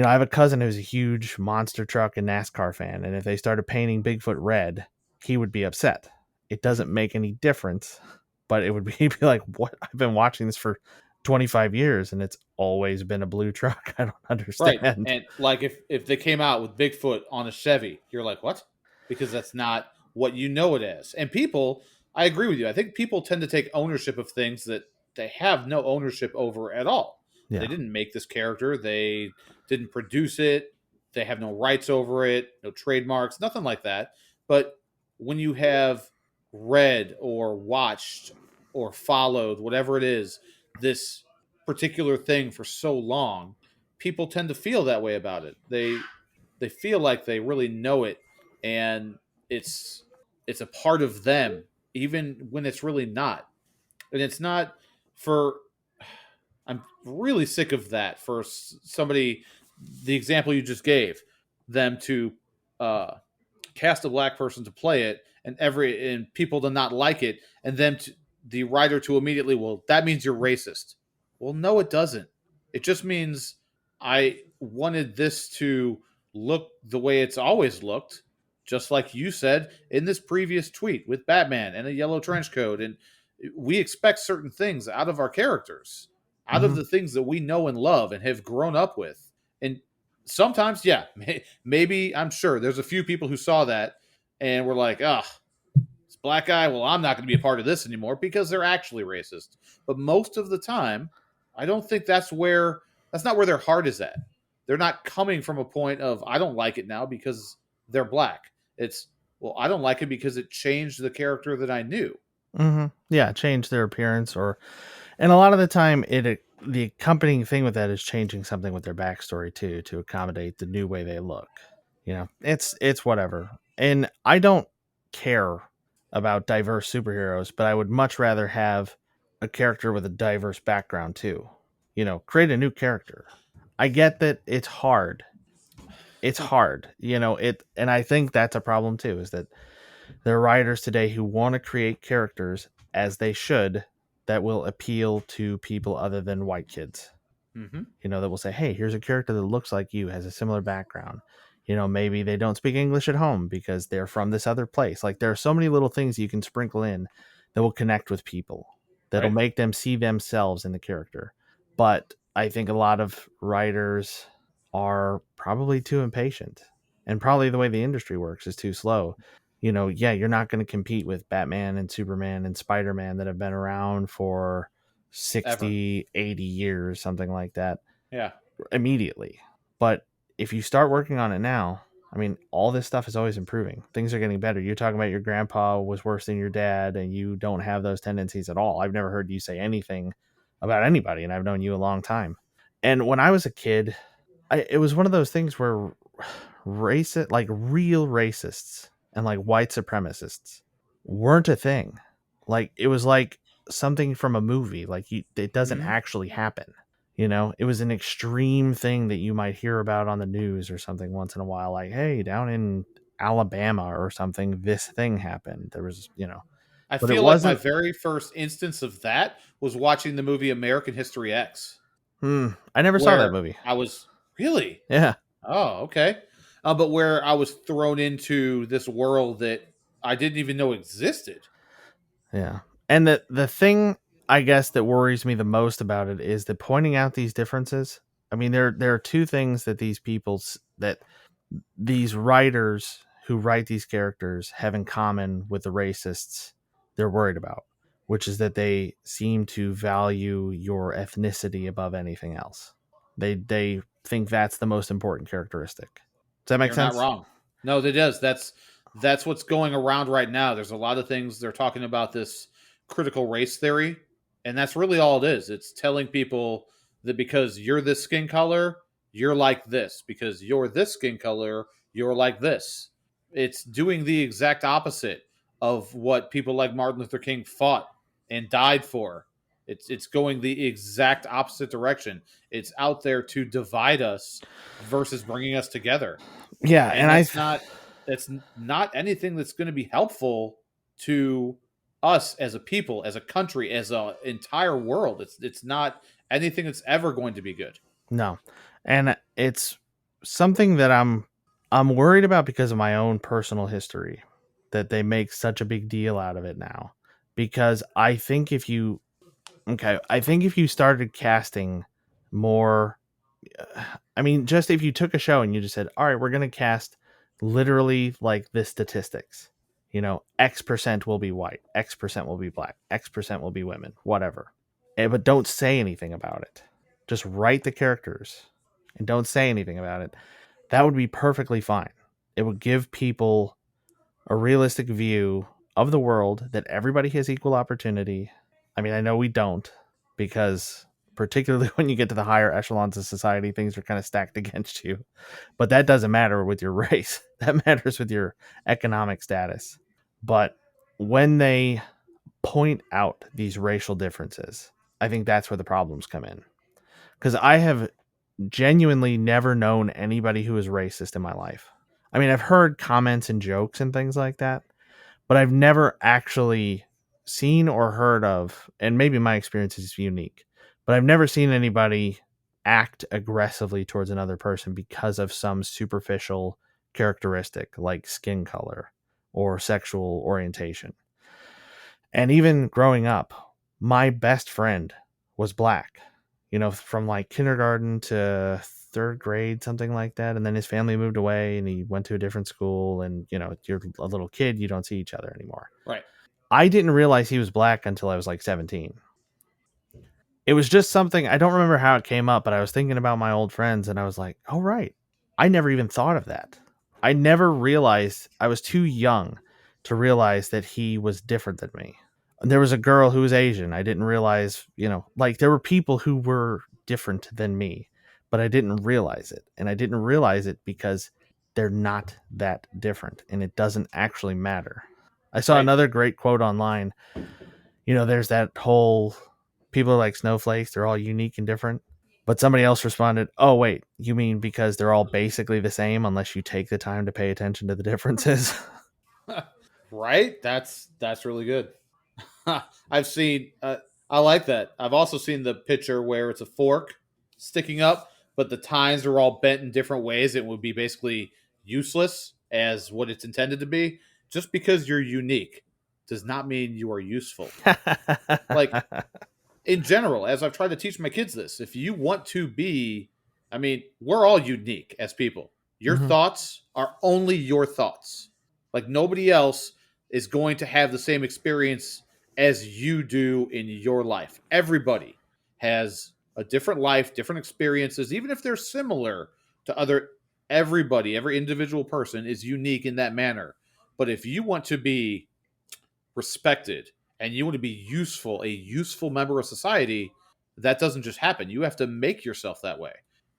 I have a cousin who's a huge monster truck and NASCAR fan, and if they started painting Bigfoot red, he would be upset. It doesn't make any difference, but it would be, he'd be like, "What? I've been watching this for 25 years, and it's always been a blue truck. I don't Right. understand." And like if they came out with Bigfoot on a Chevy, you're like, what? Because that's not what you know it as. And people, I agree with you. I think people tend to take ownership of things that they have no ownership over at all. They Yeah. didn't make this character, they didn't produce it, they have no rights over it, no trademarks, nothing like that. But when you have read or watched or followed, whatever it is, this particular thing for so long, people tend to feel that way about it. They feel like they really know it, and it's it's a part of them, even when it's really not. And it's not for. I'm really sick of that for somebody. The example you just gave, them to uh, cast a black person to play it, and people to not like it, and then the writer to immediately, well, that means you're racist. Well, no, it doesn't. It just means I wanted this to look the way it's always looked, just like you said in this previous tweet with Batman and a yellow trench coat, and we expect certain things out of our characters, out of Hmm. the things that we know and love and have grown up with, and sometimes, yeah, maybe I'm sure there's a few people who saw that and were like, "Ah, oh, this black guy. Well, I'm not going to be a part of this anymore," because they're actually racist. But most of the time, I don't think that's not where their heart is at. They're not coming from a point of I don't like it now because they're black. It's well, I don't like it because it changed the character that I knew. Hmm. Yeah, change their appearance, and a lot of the time, the accompanying thing with that is changing something with their backstory too to accommodate the new way they look. It's whatever, and I don't care about diverse superheroes, but I would much rather have a character with a diverse background too. Create a new character. I get that it's hard. It's hard, and I think that's a problem too. Is that there are writers today who want to create characters as they should that will appeal to people other than white kids. Mm-hmm. That will say, hey, here's a character that looks like you, has a similar background. Maybe they don't speak English at home because they're from this other place. Like, there are so many little things you can sprinkle in that will connect with people, that'll Right? make them see themselves in the character. But I think a lot of writers are probably too impatient. And probably the way the industry works is too slow. Yeah, you're not going to compete with Batman and Superman and Spider-Man that have been around for Ever? 60, 80 years, something like that, Yeah. immediately. But if you start working on it now, I mean, all this stuff is always improving. Things are getting better. You're talking about your grandpa was worse than your dad, and you don't have those tendencies at all. I've never heard you say anything about anybody, and I've known you a long time. And when I was a kid, it was one of those things where like real racists and like white supremacists weren't a thing. Like, it was like something from a movie. Like, it doesn't Mm-hmm. actually happen. It was an extreme thing that you might hear about on the news or something once in a while. Like, hey, down in Alabama or something, this thing happened. There was, I but it feel like my wasn't. very first instance of that was watching the movie American History X, I never saw that where movie. I was really, Yeah. oh, okay, but where I was thrown into this world that I didn't even know existed. Yeah. And the thing, I guess, that worries me the most about it is that pointing out these differences. I mean, there are two things that these writers who write these characters have in common with the racists they're worried about, which is that they seem to value your ethnicity above anything else. They think that's the most important characteristic. Does that make You're not sense? wrong. No, it does. That's what's going around right now. There's a lot of things they're talking about this critical race theory, and that's really all it is. It's telling people that because you're this skin color, you're like this. Because you're this skin color, you're like this. It's doing the exact opposite of what people like Martin Luther King fought and died for. It's going the exact opposite direction. It's out there to divide us versus bringing us together, Yeah, and and that's not anything that's going to be helpful to us as a people, as a country, as an entire world. It's not anything that's ever going to be good. no. And something that I'm worried about because of my own personal history, that they make such a big deal out of it now. Because I think if you started casting more, I mean, just if you took a show and you just said, all right, we're going to cast literally like the statistics, X percent will be white, X percent will be black, X percent will be women, whatever. But don't say anything about it. Just write the characters and don't say anything about it. That would be perfectly fine. It would give people a realistic view of the world, that everybody has equal opportunity. I mean, I know we don't, because particularly when you get to the higher echelons of society, things are kind of stacked against you. But that doesn't matter with your race. That matters with your economic status. But when they point out these racial differences, I think that's where the problems come in. Because I have genuinely never known anybody who is racist in my life. I mean, I've heard comments and jokes and things like that, but I've never actually seen or heard of, and maybe my experience is unique, but I've never seen anybody act aggressively towards another person because of some superficial characteristic like skin color or sexual orientation. And even growing up, my best friend was black, from like kindergarten to third grade, something like that. And then his family moved away and he went to a different school. And, you're a little kid, you don't see each other anymore. Right. I didn't realize he was black until I was like 17. It was just something, I don't remember how it came up, but I was thinking about my old friends and I was like, oh, right. I never even thought of that. I never realized, I was too young to realize that he was different than me. There was a girl who was Asian. I didn't realize, like there were people who were different than me, but I didn't realize it. And I didn't realize it because they're not that different and it doesn't actually matter. I saw Right. another great quote online. There's that whole people are like snowflakes, they're all unique and different. But somebody else responded, oh, wait, you mean because they're all basically the same unless you take the time to pay attention to the differences? Right. That's really good. I've seen. I like that. I've also seen the picture where it's a fork sticking up, but the tines are all bent in different ways. It would be basically useless as what it's intended to be. Just because you're unique does not mean you are useful. Like in general, as I've tried to teach my kids this, if you want to be, I mean, we're all unique as people. Your Hmm. thoughts are only your thoughts. Like nobody else is going to have the same experience as you do in your life. Everybody has a different life, different experiences, even if they're similar to other everybody, every individual person is unique in that manner. But if you want to be respected and you want to be useful, a useful member of society, that doesn't just happen. You have to make yourself that way.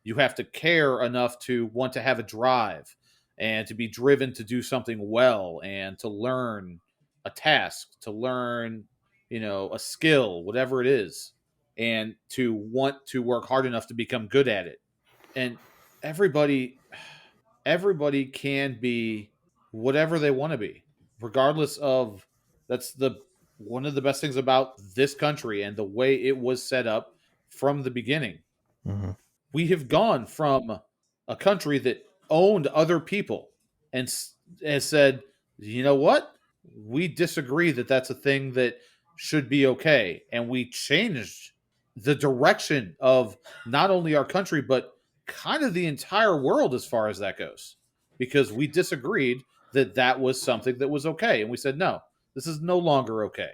You have to care enough to want to have a drive and to be driven to do something well and to learn a task, to learn, a skill, whatever it is, and to want to work hard enough to become good at it. And everybody everybody can be whatever they want to be, regardless of that's the one of the best things about this country and the way it was set up from the beginning. Hmm. We have gone from a country that owned other people and has said, you know what? We disagree that that's a thing that should be okay. And we changed the direction of not only our country, but kind of the entire world as far as that goes, because we disagreed that that was something that was okay. And we said, no, this is no longer okay.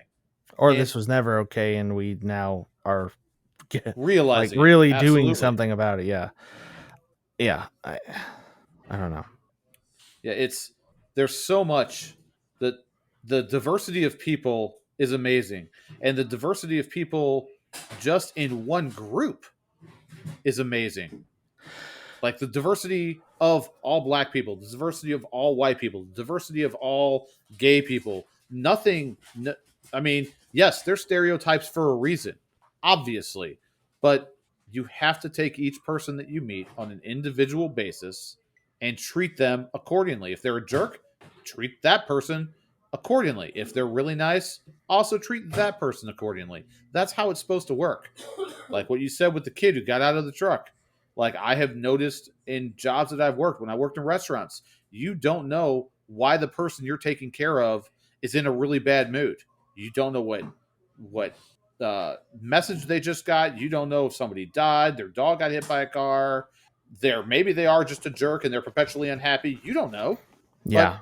Or And this was never okay and we now are like realizing it, really doing absolutely. something about it. Yeah. Yeah. I don't know. Yeah, it's there's so much that the diversity of people is amazing, and the diversity of people just in one group is amazing. Like the diversity of all black people, the diversity of all white people, the diversity of all gay people. Nothing. I mean, yes, there's stereotypes for a reason, obviously, but you have to take each person that you meet on an individual basis and treat them accordingly. If they're a jerk, treat that person accordingly. If they're really nice, also treat that person accordingly. That's how it's supposed to work. Like what you said with the kid who got out of the truck. Like I have noticed in jobs that I've worked, when I worked in restaurants, you don't know why the person you're taking care of is in a really bad mood. You don't know what message they just got. You don't know if somebody died, their dog got hit by a car. Maybe they are just a jerk and they're perpetually unhappy. You don't know, Yeah.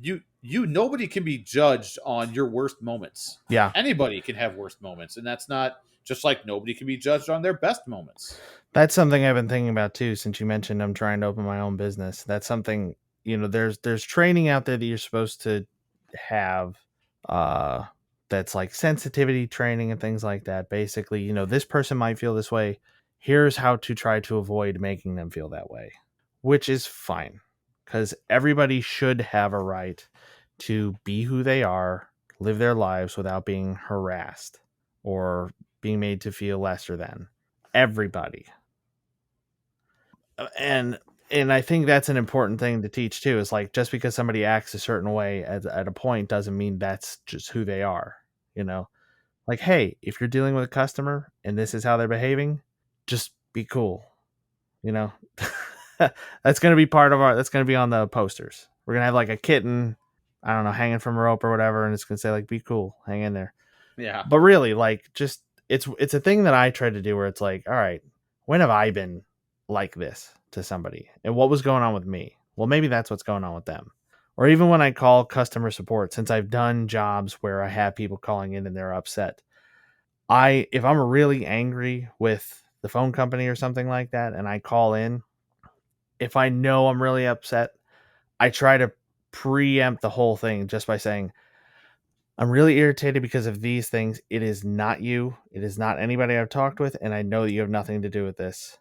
but nobody can be judged on your worst moments. Yeah. Anybody can have worst moments, and that's not just like nobody can be judged on their best moments. That's something I've been thinking about too, since you mentioned I'm trying to open my own business. That's something, there's training out there that you're supposed to have, uh that's like sensitivity training and things like that. Basically, this person might feel this way. Here's how to try to avoid making them feel that way, which is fine, because everybody should have a right to be who they are, live their lives without being harassed or being made to feel lesser than. Everybody. And I think that's an important thing to teach too. Is like, just because somebody acts a certain way at a point doesn't mean that's just who they are. You know, like, hey, if you're dealing with a customer and this is how they're behaving, just be cool. You know, that's gonna be part of our. That's gonna be on the posters. We're gonna have like a kitten, I don't know, hanging from a rope or whatever, and it's gonna say like, "Be cool, hang in there." Yeah. But really, like, just it's a thing that I try to do where it's like, all right, when have I been like this to somebody, and what was going on with me? Well, maybe that's what's going on with them. Or even when I call customer support, since I've done jobs where I have people calling in and they're upset, if I'm really angry with the phone company or something like that, and I call in, if I know I'm really upset, I try to preempt the whole thing just by saying, I'm really irritated because of these things. It is not you. It is not anybody I've talked with, and I know that you have nothing to do with this.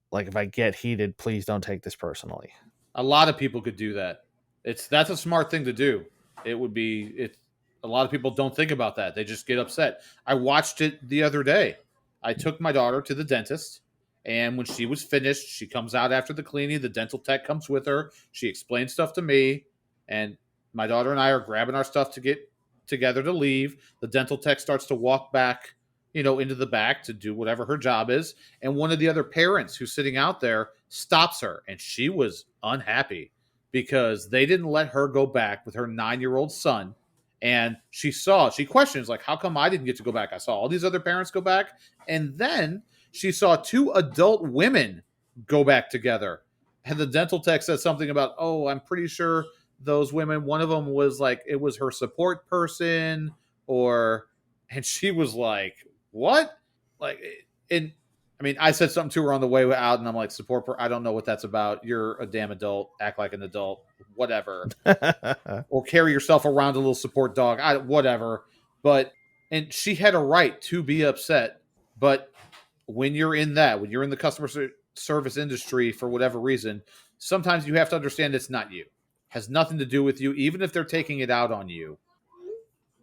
Like, if I get heated, please don't take this personally. A lot of people could do that. That's a smart thing to do. It. A lot of people don't think about that. They just get upset. I watched it the other day. I took my daughter to the dentist, and when she was finished, she comes out after the cleaning. The dental tech comes with her. She explains stuff to me, and my daughter and I are grabbing our stuff to get together to leave. The dental tech starts to walk back, into the back to do whatever her job is. And one of the other parents who's sitting out there stops her, and she was unhappy because they didn't let her go back with her 9-year-old son. And she questions, like, how come I didn't get to go back? I saw all these other parents go back. And then she saw two adult women go back together. And the dental tech said something about, oh, I'm pretty sure those women, one of them was like, it was her support person, and she was like, what? Like, and I mean, I said something to her on the way out, and I'm like, I don't know what that's about. You're a damn adult. Act like an adult. Whatever. Or carry yourself around a little support dog. Whatever. And she had a right to be upset. But when you're in the customer service industry for whatever reason, sometimes you have to understand it's not you. It has nothing to do with you, even if they're taking it out on you.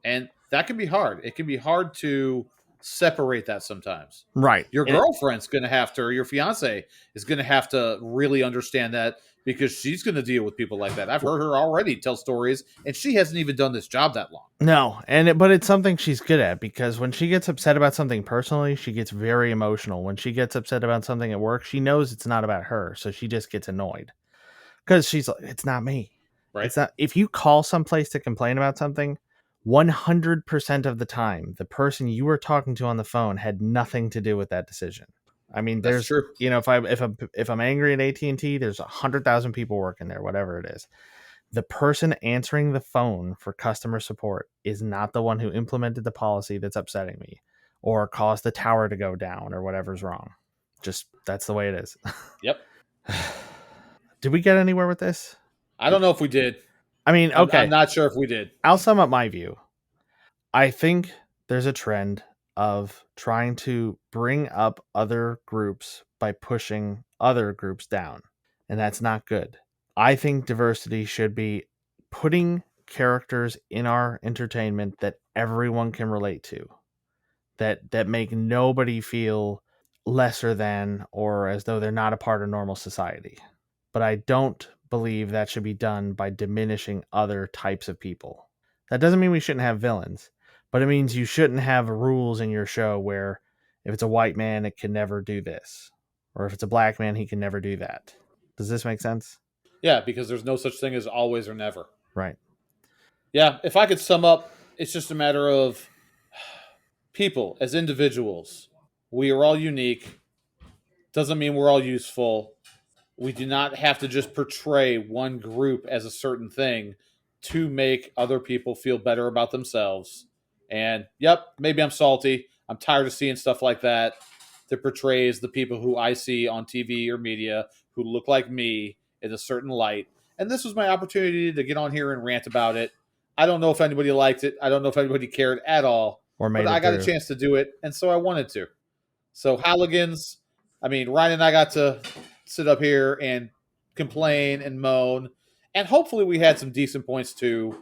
And that can be hard. It can be hard to separate that sometimes. Right. Your girlfriend's going to have to, or your fiance is going to have to really understand that, because she's going to deal with people like that. I've heard her already tell stories, and she hasn't even done this job that long. No, but it's something she's good at, because when she gets upset about something personally, she gets very emotional. When she gets upset about something at work, she knows it's not about her, so she just gets annoyed. Because she's like, it's not me. Right. It's not. If you call someplace to complain about something, 100% of the time, the person you were talking to on the phone had nothing to do with that decision. I mean, That's true. if I'm angry at AT&T, there's 100,000 people working there, whatever it is. The person answering the phone for customer support is not the one who implemented the policy that's upsetting me or caused the tower to go down or whatever's wrong. Just, that's the way it is. Yep. Did we get anywhere with this? I don't know if we did. I mean, okay. I'm not sure if we did. I'll sum up my view. I think there's a trend of trying to bring up other groups by pushing other groups down, and that's not good. I think diversity should be putting characters in our entertainment that everyone can relate to, that make nobody feel lesser than or as though they're not a part of normal society. But I don't believe that should be done by diminishing other types of people. That doesn't mean we shouldn't have villains, but it means you shouldn't have rules in your show where if it's a white man, it can never do this. Or if it's a black man, he can never do that. Does this make sense? Yeah, because there's no such thing as always or never. Right. Yeah, if I could sum up, it's just a matter of people as individuals. We are all unique. Doesn't mean we're all useful. We do not have to just portray one group as a certain thing to make other people feel better about themselves. And yep, maybe I'm salty. I'm tired of seeing stuff like that portrays the people who I see on TV or media who look like me in a certain light. And this was my opportunity to get on here and rant about it. I don't know if anybody liked it. I don't know if anybody cared at all. Or made But it I got a through. chance to do it, and so I wanted to. So Halligan's, I mean, Ryan and I got to sit up here and complain and moan, and hopefully we had some decent points too.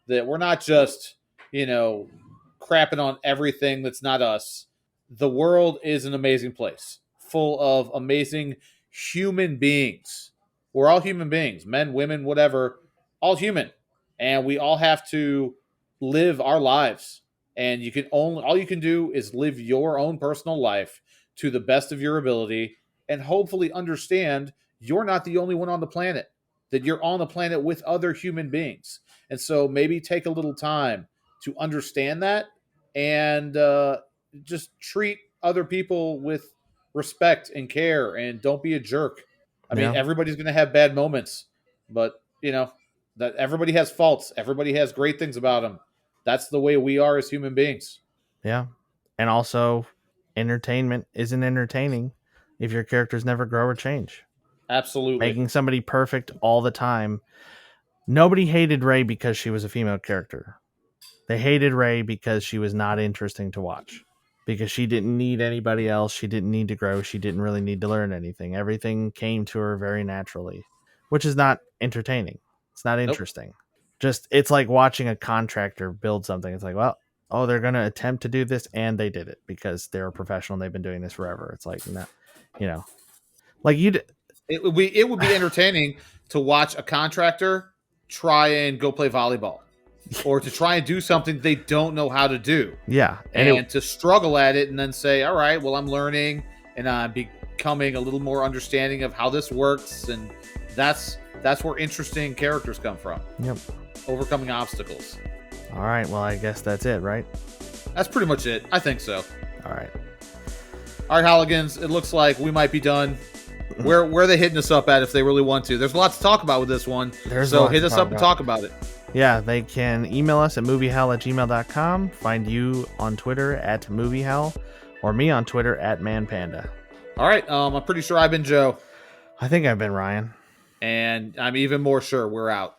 That we're not just, crapping on everything that's not us. The world is an amazing place, full of amazing human beings. We're all human beings, men, women, whatever, all human, and we all have to live our lives. And you can only all you can do is live your own personal life to the best of your ability, and hopefully understand you're not the only one on the planet. That you're on the planet with other human beings, and so maybe take a little time to understand that and just treat other people with respect and care, and don't be a jerk. I mean, Yeah. everybody's going to have bad moments, but that everybody has faults. Everybody has great things about them. That's the way we are as human beings. Yeah. And also, entertainment isn't entertaining if your characters never grow or change. Absolutely. Making somebody perfect all the time. Nobody hated Rey because she was a female character. They hated Rey because she was not interesting to watch. Because she didn't need anybody else. She didn't need to grow. She didn't really need to learn anything. Everything came to her very naturally, which is not entertaining. It's not Nope. interesting. Just, it's like watching a contractor build something. It's like, well, oh, they're going to attempt to do this, and they did it because they're a professional and they've been doing this forever. It's like, no, like It would be entertaining to watch a contractor try and go play volleyball, or to try and do something they don't know how to do, yeah, and to struggle at it, and then say, all right, well, I'm learning and I'm becoming a little more understanding of how this works. And that's where interesting characters come from. Yep. Overcoming obstacles. All right, well, I guess that's it, right? That's pretty much it. I think so. All right. All right, Halligans, it looks like we might be done. Where are they hitting us up at if they really want to? There's a lot to talk about with this one. So hit us up and talk about it. Yeah, they can email us at moviehell@gmail.com. Find you on Twitter at moviehell, or me on Twitter at manpanda. All right, I'm pretty sure I've been Joe. I think I've been Ryan. And I'm even more sure we're out.